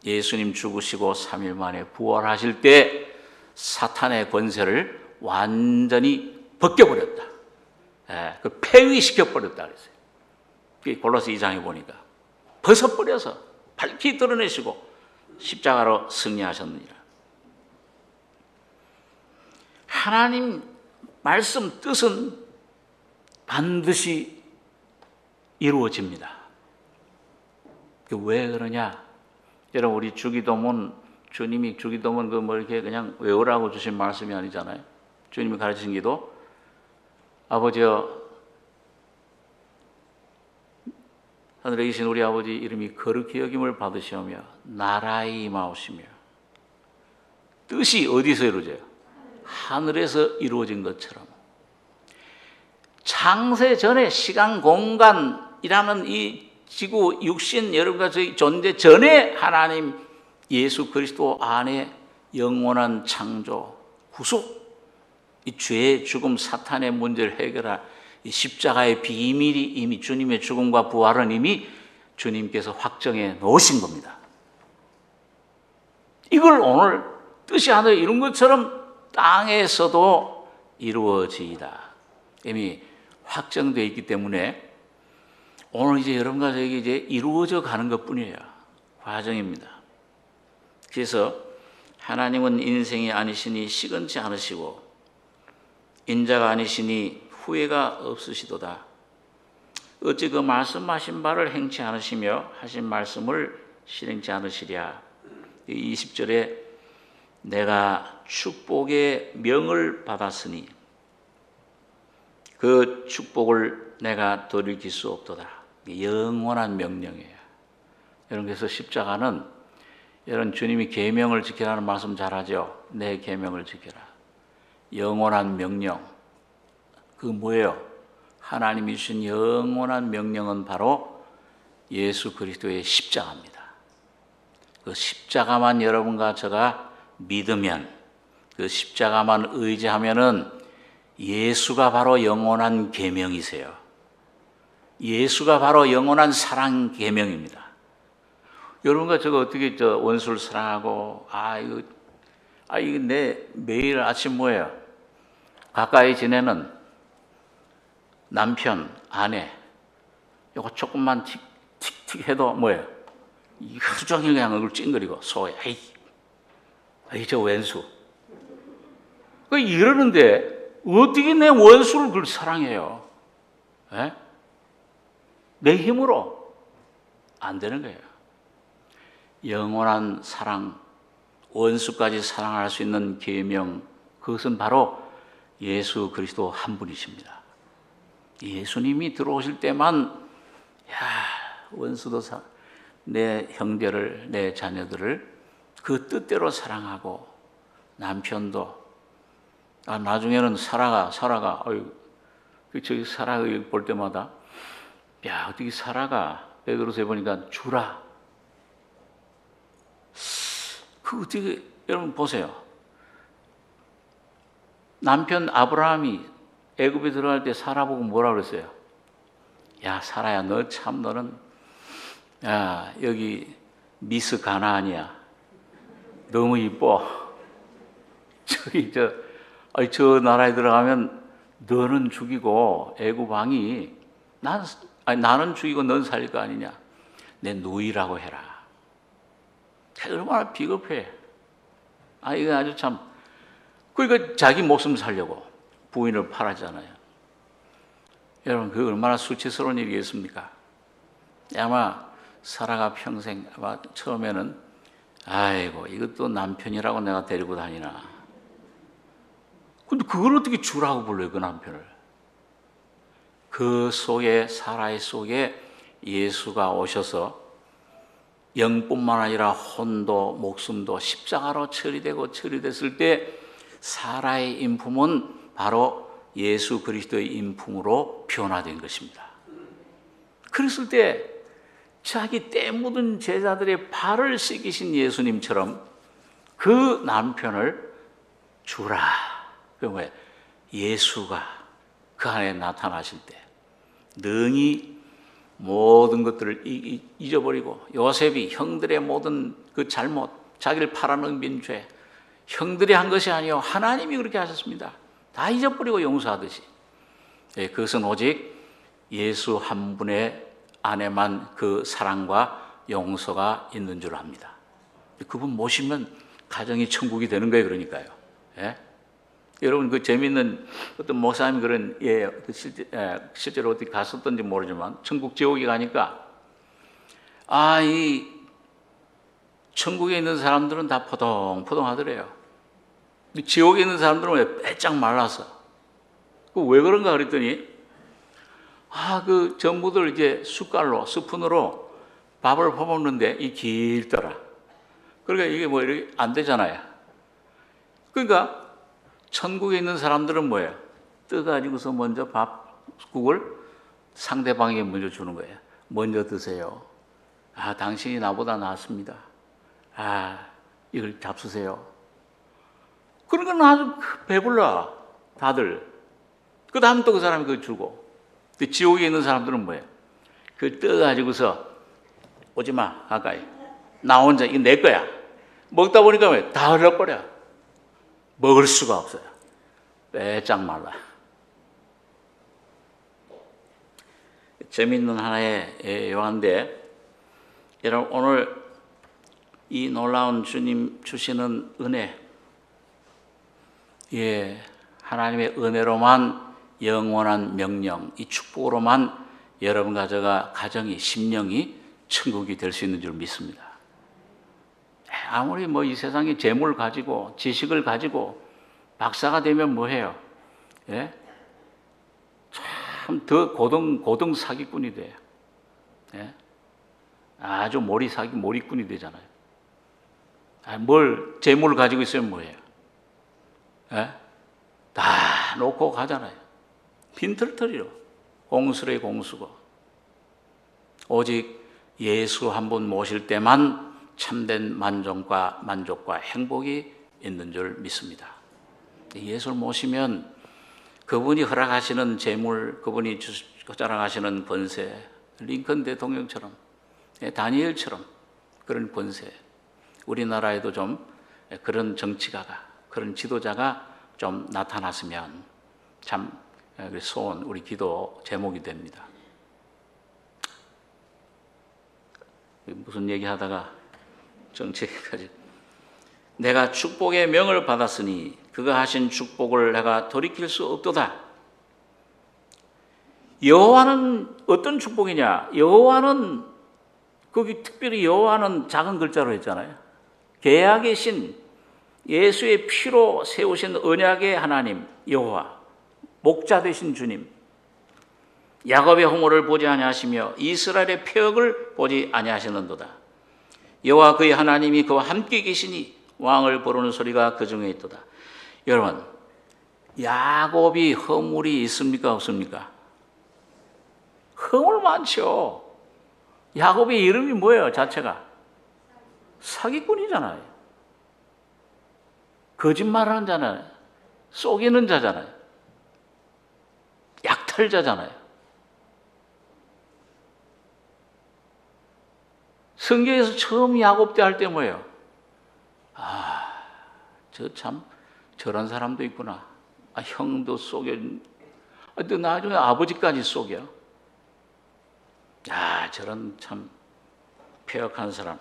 예수님 죽으시고 3일 만에 부활하실 때 사탄의 권세를 완전히 벗겨버렸다. 그 폐위시켜버렸다 그랬어요. 골로새 2장에 보니까 벗어버려서 밝히 드러내시고 십자가로 승리하셨느니라. 하나님 말씀 뜻은 반드시 이루어집니다. 왜 그러냐? 여러분, 우리 주기도문, 주님이 주기도문 그 뭐 이렇게 그냥 외우라고 주신 말씀이 아니잖아요. 주님이 가르치신 기도, 아버지여, 하늘에 계신 우리 아버지 이름이 거룩히 여김을 받으시오며 나라에 임하오시며 뜻이 어디서 이루어져요? 하늘에서 이루어진 것처럼. 창세 전에 시간 공간이라는 이 지구 육신 여러 가지 존재 전에 하나님 예수 그리스도 안에 영원한 창조 구속, 이 죄의 죽음 사탄의 문제를 해결할 이 십자가의 비밀이 이미 주님의 죽음과 부활은 이미 주님께서 확정해 놓으신 겁니다. 이걸 오늘 뜻이 하늘에 이룬 것처럼 땅에서도 이루어지이다. 이미 확정되어 있기 때문에 오늘 이제 여러분과 저에게 이제 이루어져 가는 것 뿐이에요. 과정입니다. 그래서 하나님은 인생이 아니시니 시건치 않으시고 인자가 아니시니 후회가 없으시도다. 어찌 그 말씀하신 바를 행치 않으시며 하신 말씀을 실행치 않으시랴. 20절에 내가 축복의 명을 받았으니 그 축복을 내가 돌이킬 수 없도다. 영원한 명령이에요. 여러분, 그래서 십자가는 여러분 주님이 계명을 지키라는 말씀 잘하죠. 내 계명을 지켜라. 영원한 명령. 그 뭐예요? 하나님이 주신 영원한 명령은 바로 예수 그리스도의 십자가입니다. 그 십자가만 여러분과 제가 믿으면, 그 십자가만 의지하면은 예수가 바로 영원한 계명이세요. 예수가 바로 영원한 사랑 계명입니다. 여러분과 저거 어떻게 원수를 사랑하고 이거 내 매일 아침 뭐예요? 가까이 지내는 남편, 아내 요거 조금만 틱틱 해도 뭐예요? 하루 종일 그냥 얼굴 찡그리고 소에 아이 저 왼수. 이러는데 어떻게 내 원수를 그걸 사랑해요? 에? 내 힘으로 안 되는 거예요. 영원한 사랑, 원수까지 사랑할 수 있는 계명, 그것은 바로 예수 그리스도 한 분이십니다. 예수님이 들어오실 때만 원수도 내 형제를, 내 자녀들을 그 뜻대로 사랑하고 남편도 나중에는 사라가 저기 사라가 볼 때마다 어떻게 사라가 베드로서에 보니까 주라. 어떻게 여러분 보세요. 남편 아브라함이 애굽에 들어갈 때 사라 보고 뭐라 그랬어요? 야 사라야 너 참 너는 여기 미스 가나안이야. 너무 이뻐. 저 나라에 들어가면 너는 죽이고 애굽 왕이 나는 죽이고 넌 살릴 거 아니냐. 내 누이라고 해라. 얼마나 비겁해. 이거 아주 참. 그러니까 자기 목숨 살려고 부인을 팔았잖아요. 여러분, 그게 얼마나 수치스러운 일이겠습니까? 아마 사라가 평생 아마 처음에는 이것도 남편이라고 내가 데리고 다니나. 근데 그걸 어떻게 주라고 불러요, 그 남편을? 그 속에, 사라의 속에 예수가 오셔서 영뿐만 아니라 혼도 목숨도 십자가로 처리됐을 때 사라의 인품은 바로 예수 그리스도의 인품으로 변화된 것입니다. 그랬을 때 자기 때 묻은 제자들의 발을 씻기신 예수님처럼 그 남편을 주라. 그러면 예수가 그 안에 나타나실 때 능히 모든 것들을 잊어버리고 요셉이 형들의 모든 그 잘못, 자기를 팔아넘긴 죄, 형들이 한 것이 아니요 하나님이 그렇게 하셨습니다. 다 잊어버리고 용서하듯이. 그것은 오직 예수 한 분의 안에만 그 사랑과 용서가 있는 줄 압니다. 그분 모시면 가정이 천국이 되는 거예요. 그러니까요. 여러분 그 재미있는 어떤 목사님이 그런 실제로 어디 갔었던지 모르지만 천국 지옥에 가니까 이 천국에 있는 사람들은 다 포동포동하더래요. 지옥에 있는 사람들은 왜 빼짝 말라서. 왜 그런가 그랬더니 그 전부들 이제 스푼으로 밥을 퍼먹는데 이 길더라. 그러니까 이게 뭐 이렇게 안 되잖아요. 그러니까 천국에 있는 사람들은 뭐예요? 떠가지고서 먼저 국을 상대방에게 먼저 주는 거예요. 먼저 드세요. 당신이 나보다 낫습니다. 이걸 잡수세요. 그러니까 아주 배불러 다들. 그 다음 또 그 사람이 그걸 주고. 근데 지옥에 있는 사람들은 뭐예요? 그걸 떠가지고서 오지마 가까이. 나 혼자 이거 내 거야. 먹다 보니까 왜? 다 흘러버려. 먹을 수가 없어요. 빼짝 말라. 재미있는 하나의 요한데 여러분 오늘 이 놀라운 주님 주시는 은혜 하나님의 은혜로만 영원한 명령 이 축복으로만 여러분 가정이 심령이 천국이 될 수 있는 줄 믿습니다. 아무리 이 세상에 재물 가지고 지식을 가지고 박사가 되면 뭐해요? 참 더 고등 사기꾼이 돼요. 아주 몰이꾼이 되잖아요. 재물을 가지고 있으면 뭐해요? 다 놓고 가잖아요. 빈털터리로 공수래 공수고 오직 예수 한 분 모실 때만 참된 만족과 행복이 있는 줄 믿습니다. 예수를 모시면 그분이 허락하시는 재물, 그분이 자랑하시는 권세, 링컨 대통령처럼, 다니엘처럼 그런 권세, 우리나라에도 좀 그런 정치가가, 그런 지도자가 좀 나타났으면 참 소원, 우리 기도 제목이 됩니다. 무슨 얘기하다가 정치까지. 내가 축복의 명을 받았으니 그가 하신 축복을 내가 돌이킬 수 없도다. 여호와는 어떤 축복이냐? 여호와는, 거기 특별히 여호와는 작은 글자로 했잖아요. 계약의 신, 예수의 피로 세우신 언약의 하나님 여호와, 목자 되신 주님, 야곱의 허물을 보지 아니하시며 이스라엘의 표역을 보지 아니하시는도다. 여호와 그의 하나님이 그와 함께 계시니 왕을 부르는 소리가 그 중에 있도다. 여러분, 야곱이 허물이 있습니까 없습니까? 허물 많죠. 야곱의 이름이 뭐예요? 자체가 사기꾼이잖아요. 거짓말하는 자잖아요. 속이는 자잖아요. 약탈자잖아요. 성경에서 처음 야곱 때 할 때 뭐예요? 저런 사람도 있구나. 형도 속여. 또 나중에 아버지까지 속여. 저런 참 폐역한 사람.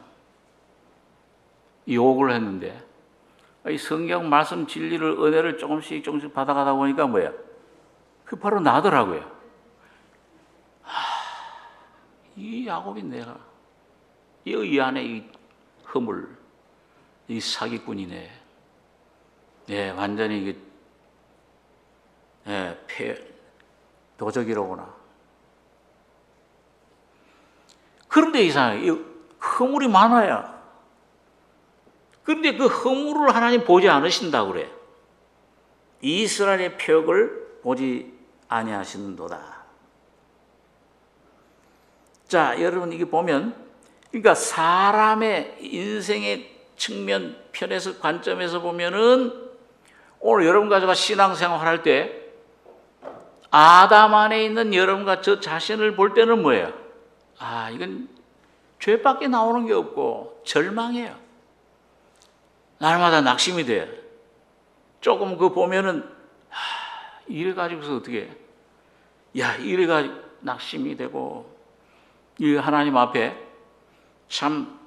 욕을 했는데, 이 성경 말씀 진리를, 은혜를 조금씩 받아가다 보니까 뭐야? 그 바로 나더라고요. 이 야곱이 내가, 이 안에 이 허물, 이 사기꾼이네. 완전히 도적이로구나. 그런데 이상하게 허물이 많아요. 그런데 그 허물을 하나님 보지 않으신다고 그래. 이스라엘의 표역을 보지 아니하시는도다. 자, 여러분 이게 보면, 그러니까 사람의 인생의 측면, 편에서, 관점에서 보면은 오늘 여러분과 제가 신앙생활 할 때 아담 안에 있는 여러분과 저 자신을 볼 때는 뭐예요? 이건 죄밖에 나오는 게 없고 절망해요. 날마다 낙심이 돼요. 조금 그거 보면은 이래 가지고서 어떻게 해? 이래 가지고 낙심이 되고, 이 하나님 앞에 참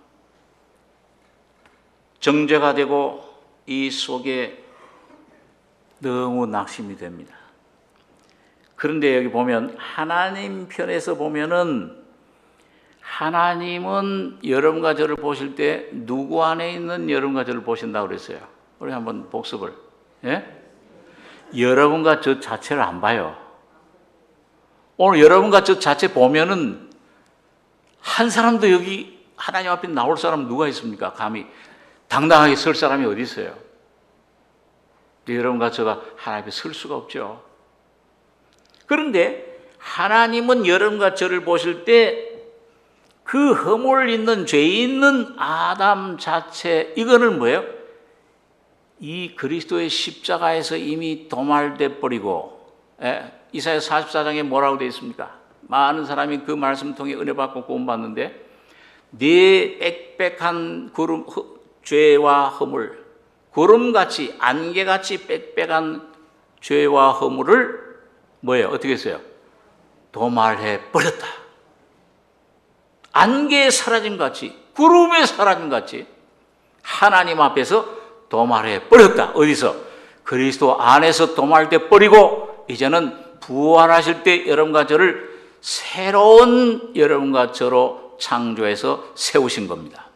정죄가 되고 이 속에 너무 낙심이 됩니다. 그런데 여기 보면 하나님 편에서 보면은 하나님은 여러분과 저를 보실 때 누구 안에 있는 여러분과 저를 보신다고 그랬어요? 우리 한번 복습을. 여러분과 저 자체를 안 봐요. 오늘 여러분과 저 자체 보면은 한 사람도 여기 하나님 앞에 나올 사람 누가 있습니까? 감히 당당하게 설 사람이 어디 있어요? 여러분과 저가 하나님 앞에 설 수가 없죠. 그런데 하나님은 여러분과 저를 보실 때 그 허물 있는, 죄 있는 아담 자체, 이거는 뭐예요? 이 그리스도의 십자가에서 이미 도말돼 버리고, 이사야 44장에 뭐라고 되어 있습니까? 많은 사람이 그 말씀 통해 은혜 받고 구원 받는데, 네 빽빽한 죄와 허물, 구름같이, 안개같이 빽빽한 죄와 허물을 뭐예요? 어떻게 했어요? 도말해 버렸다. 안개에 사라짐 같이, 구름에 사라짐 같이 하나님 앞에서 도말해 버렸다. 어디서? 그리스도 안에서 도말돼 버리고 이제는 부활하실 때 여러분과 저를 새로운 여러분과 저로 창조해서 세우신 겁니다.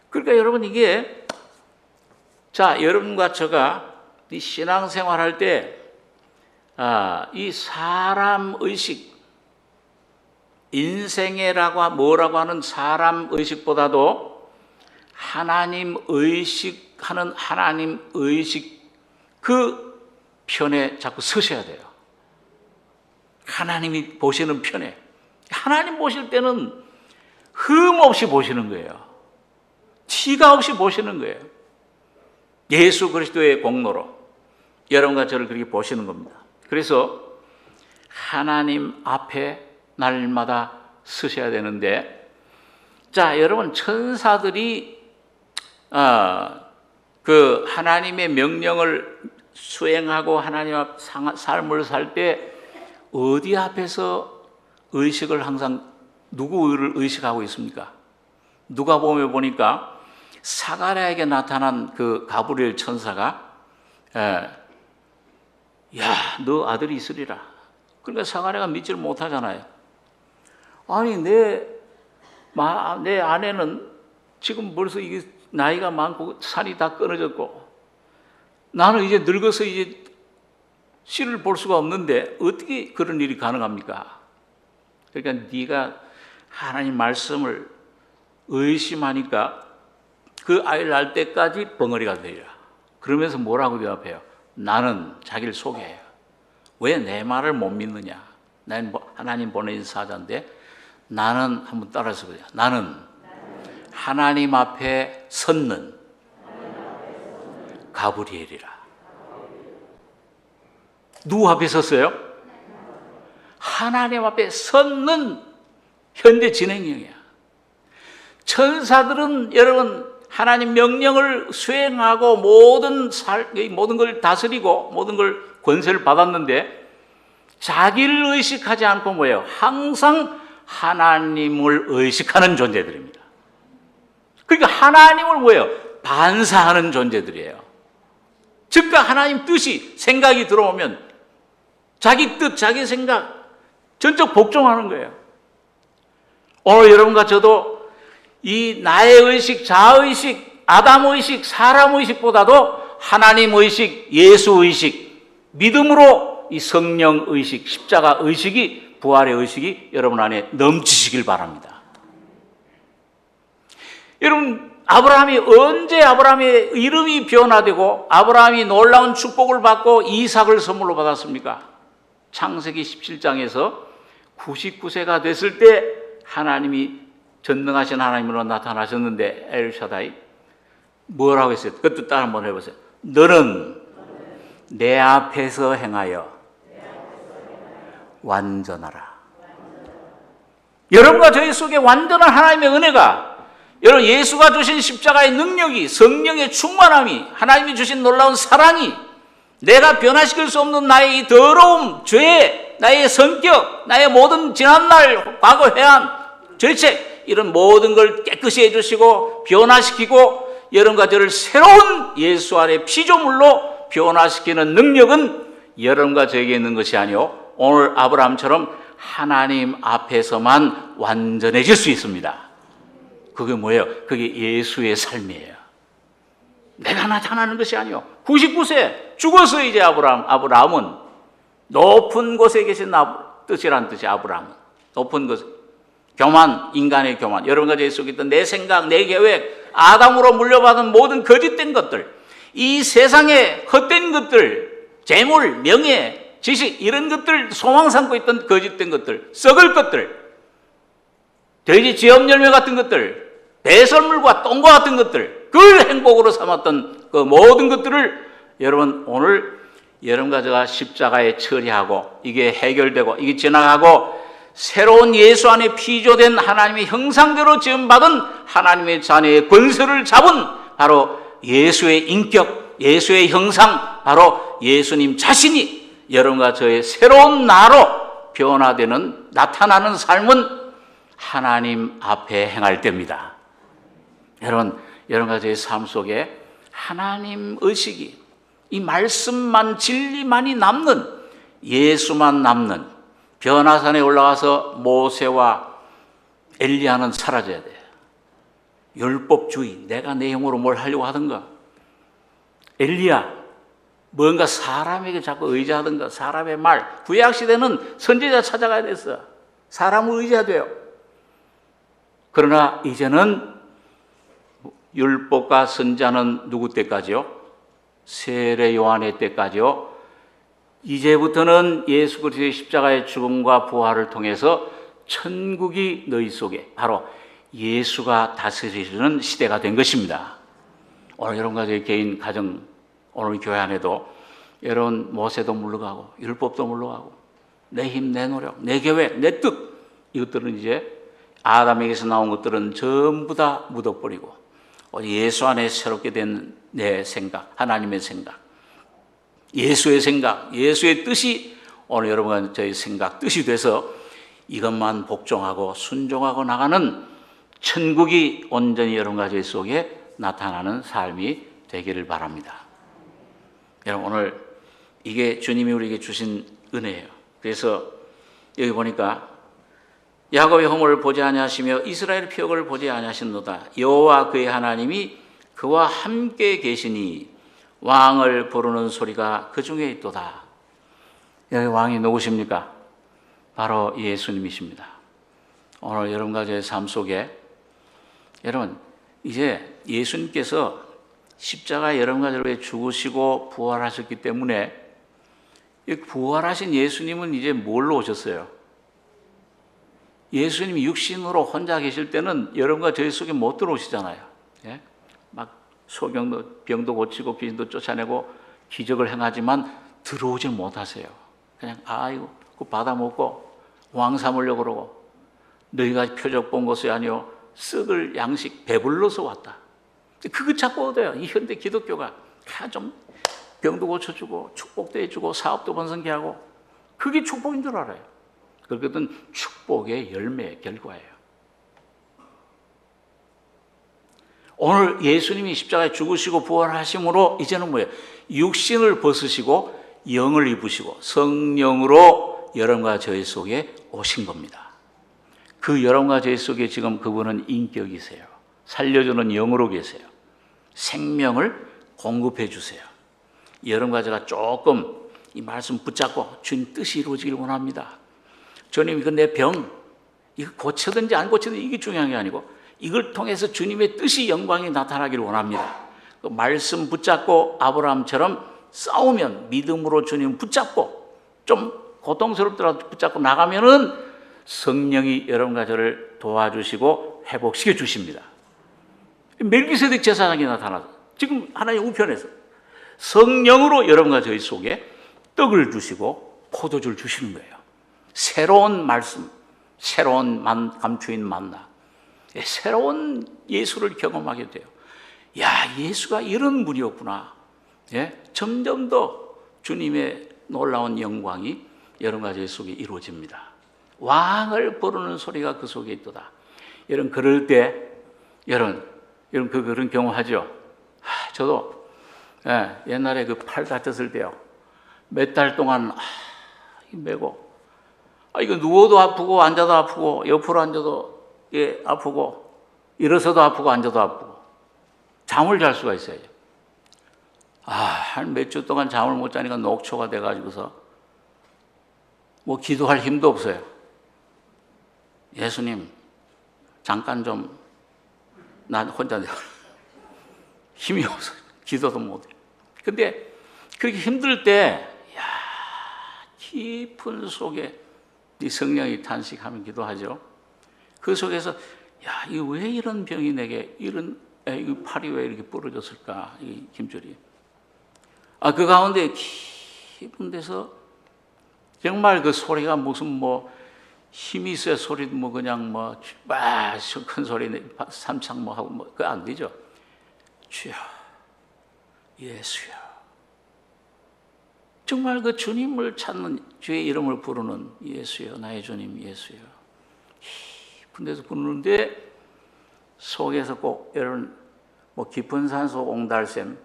그러니까 여러분 이게, 자, 여러분과 저가 이 신앙생활 할 때 이 사람 의식, 인생애라고 뭐라고 하는 사람 의식보다도 하나님 의식하는 하나님 의식, 그 편에 자꾸 서셔야 돼요. 하나님이 보시는 편에. 하나님 보실 때는 흠 없이 보시는 거예요. 티가 없이 보시는 거예요. 예수 그리스도의 공로로 여러분과 저를 그렇게 보시는 겁니다. 그래서 하나님 앞에 날마다 서셔야 되는데, 자, 여러분, 천사들이 그 하나님의 명령을 수행하고 하나님 앞 삶을 살 때 어디 앞에서 의식을 항상 누구를 의식하고 있습니까? 누가복음에 보니까 사가랴에게 나타난 그 가브리엘 천사가 야, 너 아들이 있으리라. 그러니까 사가랴가 믿지를 못하잖아요. 아니, 내 아내는 지금 벌써 이게 나이가 많고 살이 다 끊어졌고 나는 이제 늙어서 이제 씨를 볼 수가 없는데 어떻게 그런 일이 가능합니까? 그러니까 네가 하나님 말씀을 의심하니까 그 아이를 낳을 때까지 벙어리가 되리라. 그러면서 뭐라고 대답해요? 나는 자기를 소개해요. 왜 내 말을 못 믿느냐? 나는 하나님 보내신 사자인데 나는 한번 따라서 보자. 나는 하나님 앞에 섰는 가브리엘이라. 누구 앞에 섰어요? 하나님 앞에 섰는 현재 진행형이야. 천사들은 여러분 하나님 명령을 수행하고 모든 걸 다스리고 모든 걸 권세를 받았는데 자기를 의식하지 않고 뭐예요? 항상 하나님을 의식하는 존재들입니다. 그러니까 하나님을 뭐예요? 반사하는 존재들이에요. 즉각 하나님 뜻이 생각이 들어오면 자기 뜻, 자기 생각 전적 복종하는 거예요. 오늘 여러분과 저도 이 나의 의식, 자의식, 아담의식, 사람의식보다도 하나님의식, 예수의식, 믿음으로 이 성령의식, 십자가의식이, 부활의 의식이 여러분 안에 넘치시길 바랍니다. 여러분, 아브라함이 언제 아브라함의 이름이 변화되고 아브라함이 놀라운 축복을 받고 이삭을 선물로 받았습니까? 창세기 17장에서 99세가 됐을 때 하나님이 전능하신 하나님으로 나타나셨는데 엘샤다이 뭐라고 했어요? 그것도 따라 한번 해보세요. 너는 내 앞에서 행하여 완전하라. 여러분과 저희 속에 완전한 하나님의 은혜가, 여러분 예수가 주신 십자가의 능력이, 성령의 충만함이, 하나님이 주신 놀라운 사랑이, 내가 변화시킬 수 없는 나의 이 더러움, 죄, 나의 성격, 나의 모든 지난날 과거 회한, 죄책, 이런 모든 걸 깨끗이 해주시고 변화시키고 여러분과 저를 새로운 예수 안의 피조물로 변화시키는 능력은 여러분과 저에게 있는 것이 아니요 오늘 아브라함처럼 하나님 앞에서만 완전해질 수 있습니다. 그게 뭐예요? 그게 예수의 삶이에요. 내가 나타나는 것이 아니요 99세 죽어서 이제 아브라함은 높은 곳에 계신 뜻이란 뜻이 아브라함은 높은 곳, 교만, 인간의 교만, 여러분과 제 속에 있던 내 생각, 내 계획, 아담으로 물려받은 모든 거짓된 것들, 이 세상의 헛된 것들, 재물, 명예, 지식, 이런 것들 소망 삼고 있던 거짓된 것들, 썩을 것들, 돼지 지엄 열매 같은 것들, 배설물과 똥과 같은 것들, 그걸 행복으로 삼았던 그 모든 것들을 여러분 오늘 여러분과 제가 십자가에 처리하고 이게 해결되고 이게 지나가고 새로운 예수 안에 피조된 하나님의 형상대로 지음받은 하나님의 자녀의 권세를 잡은 바로 예수의 인격, 예수의 형상, 바로 예수님 자신이 여러분과 저의 새로운 나로 변화되는, 나타나는 삶은 하나님 앞에 행할 때입니다. 여러분과 저의 삶 속에 하나님 의식이, 이 말씀만, 진리만이 남는, 예수만 남는, 변화산에 올라가서 모세와 엘리야는 사라져야 돼요. 율법주의, 내가 내 힘으로 뭘 하려고 하든가, 엘리야 뭔가 사람에게 자꾸 의지하든가, 사람의 말, 구약시대는 선지자 찾아가야 됐어. 사람을 의지해야 돼요. 그러나 이제는 율법과 선지자는 누구 때까지요? 세례 요한의 때까지요. 이제부터는 예수 그리스도의 십자가의 죽음과 부활을 통해서 천국이 너희 속에, 바로 예수가 다스리는 시대가 된 것입니다. 오늘 여러분과 저희 개인, 가정, 오늘 교회 안에도 여러분 모세도 물러가고 율법도 물러가고 내 힘, 내 노력, 내 계획, 내 뜻 이것들은 이제 아담에게서 나온 것들은 전부 다 묻어버리고 예수 안에 새롭게 된 내 생각, 하나님의 생각, 예수의 생각, 예수의 뜻이 오늘 여러분과 저의 생각, 뜻이 돼서 이것만 복종하고 순종하고 나가는 천국이 온전히 여러분과 저희 속에 나타나는 삶이 되기를 바랍니다. 여러분 오늘 이게 주님이 우리에게 주신 은혜예요. 그래서 여기 보니까 야곱의 허물을 보지 아니하시며 이스라엘의 표적을 보지 아니하신도다. 여호와 그의 하나님이 그와 함께 계시니 왕을 부르는 소리가 그 중에 있도다. 여기 왕이 누구십니까? 바로 예수님이십니다. 오늘 여러분과 저의 삶 속에 여러분 이제 예수님께서 십자가에 여러분과 저를 죽으시고 부활하셨기 때문에 부활하신 예수님은 이제 뭘로 오셨어요? 예수님이 육신으로 혼자 계실 때는 여러분과 저희 속에 못 들어오시잖아요. 예? 막 소경도 병도 고치고 귀신도 쫓아내고 기적을 행하지만 들어오질 못하세요. 그냥 아이고 그 받아먹고 왕 삼으려고 그러고 너희가 표적 본 것이 아니오 썩을 양식 배불러서 왔다. 그거 자꾸 얻어요. 이 현대 기독교가 좀 병도 고쳐주고 축복도 해주고 사업도 번성케하고 그게 축복인 줄 알아요. 그것은 축복의 열매의 결과예요. 오늘 예수님이 십자가에 죽으시고 부활하심으로 이제는 뭐예요? 육신을 벗으시고 영을 입으시고 성령으로 여러분과 저희 속에 오신 겁니다. 그 여러분과 저희 속에 지금 그분은 인격이세요. 살려주는 영으로 계세요. 생명을 공급해 주세요. 여러분과 제가 조금 이 말씀 붙잡고 주님 뜻이 이루어지길 원합니다. 주님 이거 내 병 이거 고치든지 안 고치든지 이게 중요한 게 아니고 이걸 통해서 주님의 뜻이 영광이 나타나기를 원합니다. 그 말씀 붙잡고 아브라함처럼 싸우면 믿음으로 주님 붙잡고 좀 고통스럽더라도 붙잡고 나가면은 성령이 여러분과 저를 도와주시고 회복시켜 주십니다. 멜기세덱 제사장이 나타나서 지금 하나님 우편에서 성령으로 여러분과 저희 속에 떡을 주시고 포도주를 주시는 거예요. 새로운 말씀, 새로운 감추인 만나, 새로운 예수를 경험하게 돼요. 야, 예수가 이런 분이었구나. 예? 점점 더 주님의 놀라운 영광이 여러분과 저희 속에 이루어집니다. 왕을 부르는 소리가 그 속에 있도다. 여러분 그럴 때 여러분 그런 경험하죠. 저도 옛날에 그 팔 다쳤을 때요. 몇 달 동안 메고 이거 누워도 아프고 앉아도 아프고 옆으로 앉아도 아프고 일어서도 아프고 앉아도 아프고 잠을 잘 수가 있어요. 한 몇 주 동안 잠을 못 자니까 녹초가 돼가지고서 뭐 기도할 힘도 없어요. 예수님 잠깐 좀 난 혼자 힘이 없어요. 기도도 못해요. 근데 그렇게 힘들 때 깊은 속에 이 성령이 탄식하면 기도하죠. 그 속에서 이거 왜 이런 병이 내게 이 팔이 왜 이렇게 부러졌을까? 이 힘줄이. 그 가운데 깊은 데서 정말 그 소리가 무슨 뭐 힘이 있어야 소리도 뭐 그냥 큰 소리 삼창 하고 그거 안 되죠. 주여, 예수여. 정말 그 주님을 찾는 주의 이름을 부르는 예수여, 나의 주님 예수여. 깊은 데서 부르는데 속에서 꼭 이런 깊은 산속 옹달샘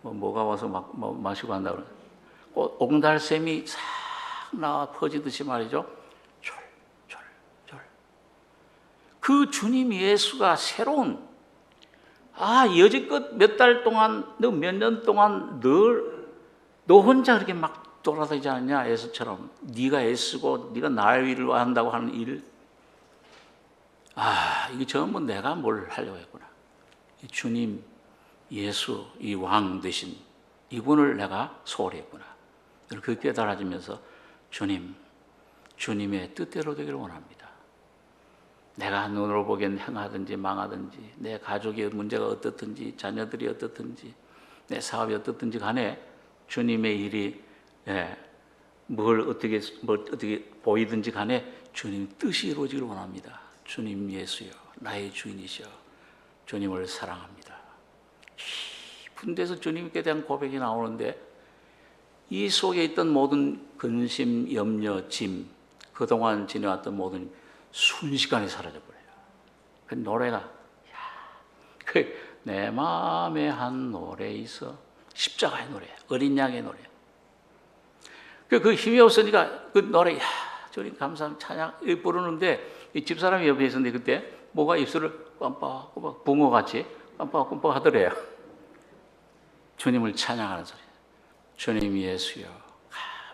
뭐가 와서 마시고 한다 그러는 옹달샘이 싹 나와 퍼지듯이 말이죠. 졸졸졸. 그 주님 예수가 새로운 여지껏 몇 달 동안 너 몇 년 동안 너 혼자 그렇게 막 돌아다니지 않냐 예수처럼 네가 애쓰고 네가 나를 위를 한다고 하는 일 이게 전부 내가 뭘 하려고 했구나. 이 주님 예수 이 왕 되신 이분을 내가 소홀히 했구나. 그 깨달아지면서 주님의 뜻대로 되기를 원합니다. 내가 눈으로 보기엔 행하든지 망하든지 내 가족의 문제가 어떻든지 자녀들이 어떻든지 내 사업이 어떻든지 간에 주님의 일이 뭘 어떻게 보이든지 간에 주님 뜻이 이루어지기를 원합니다. 주님 예수여, 나의 주인이시여, 주님을 사랑합니다. 깊은 데서 주님께 대한 고백이 나오는데 이 속에 있던 모든 근심, 염려, 짐, 그동안 지내왔던 모든 순식간에 사라져버려요. 그 노래가 내 마음에 한 노래 있어. 십자가의 노래, 어린 양의 노래. 그 힘이 없으니까 그 노래, 주님 감사합니다, 찬양 부르는데 이 집사람이 옆에 있었는데 그때 뭐가 입술을 깜빡깜빡 붕어같이 깜빡깜빡 하더래요. 주님을 찬양하는 소리. 주님 예수여,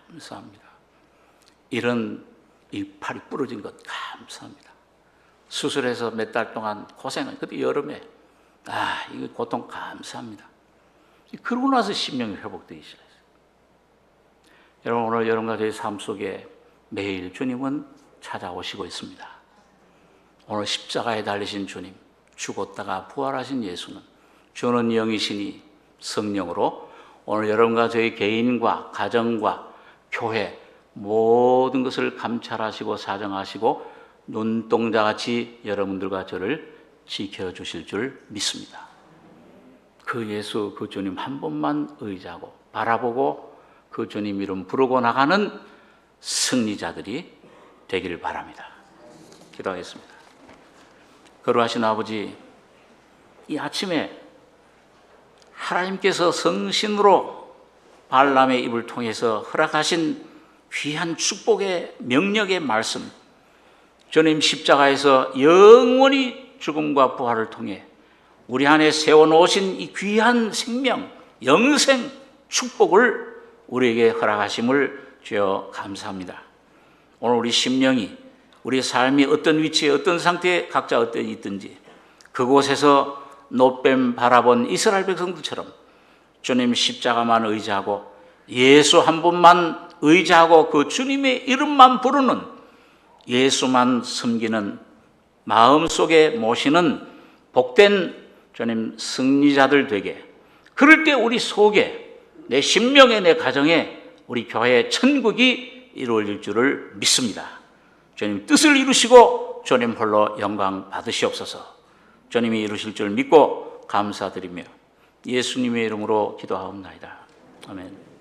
감사합니다. 이런 이 팔이 부러진 것 감사합니다. 수술해서 몇 달 동안 고생한 그때 여름에 이거 고통 감사합니다. 그러고 나서 심령이 회복되기 시작했어요. 여러분, 오늘 여러분과 저희 삶 속에 매일 주님은 찾아오시고 있습니다. 오늘 십자가에 달리신 주님, 죽었다가 부활하신 예수는 주는 영이시니 성령으로 오늘 여러분과 저희 개인과 가정과 교회 모든 것을 감찰하시고 사정하시고 눈동자같이 여러분들과 저를 지켜주실 줄 믿습니다. 그 예수, 그 주님 한 번만 의지하고 바라보고 그 주님 이름 부르고 나가는 승리자들이 되기를 바랍니다. 기도하겠습니다. 거룩하신 아버지, 이 아침에 하나님께서 성신으로 발람의 입을 통해서 허락하신 귀한 축복의 명령의 말씀, 주님 십자가에서 영원히 죽음과 부활을 통해 우리 안에 세워놓으신 이 귀한 생명, 영생 축복을 우리에게 허락하심을 주여 감사합니다. 오늘 우리 심령이, 우리 삶이 어떤 위치에 어떤 상태에 각자 어떤 있든지 그곳에서 노뱀 바라본 이스라엘 백성들처럼 주님 십자가만 의지하고 예수 한 분만 의지하고 그 주님의 이름만 부르는, 예수만 섬기는, 마음속에 모시는 복된 주님 승리자들 되게, 그럴 때 우리 속에, 내 심령에, 내 가정에, 우리 교회의 천국이 이루어질 줄을 믿습니다. 주님 뜻을 이루시고 주님 홀로 영광 받으시옵소서. 주님이 이루실 줄 믿고 감사드리며 예수님의 이름으로 기도하옵나이다. 아멘.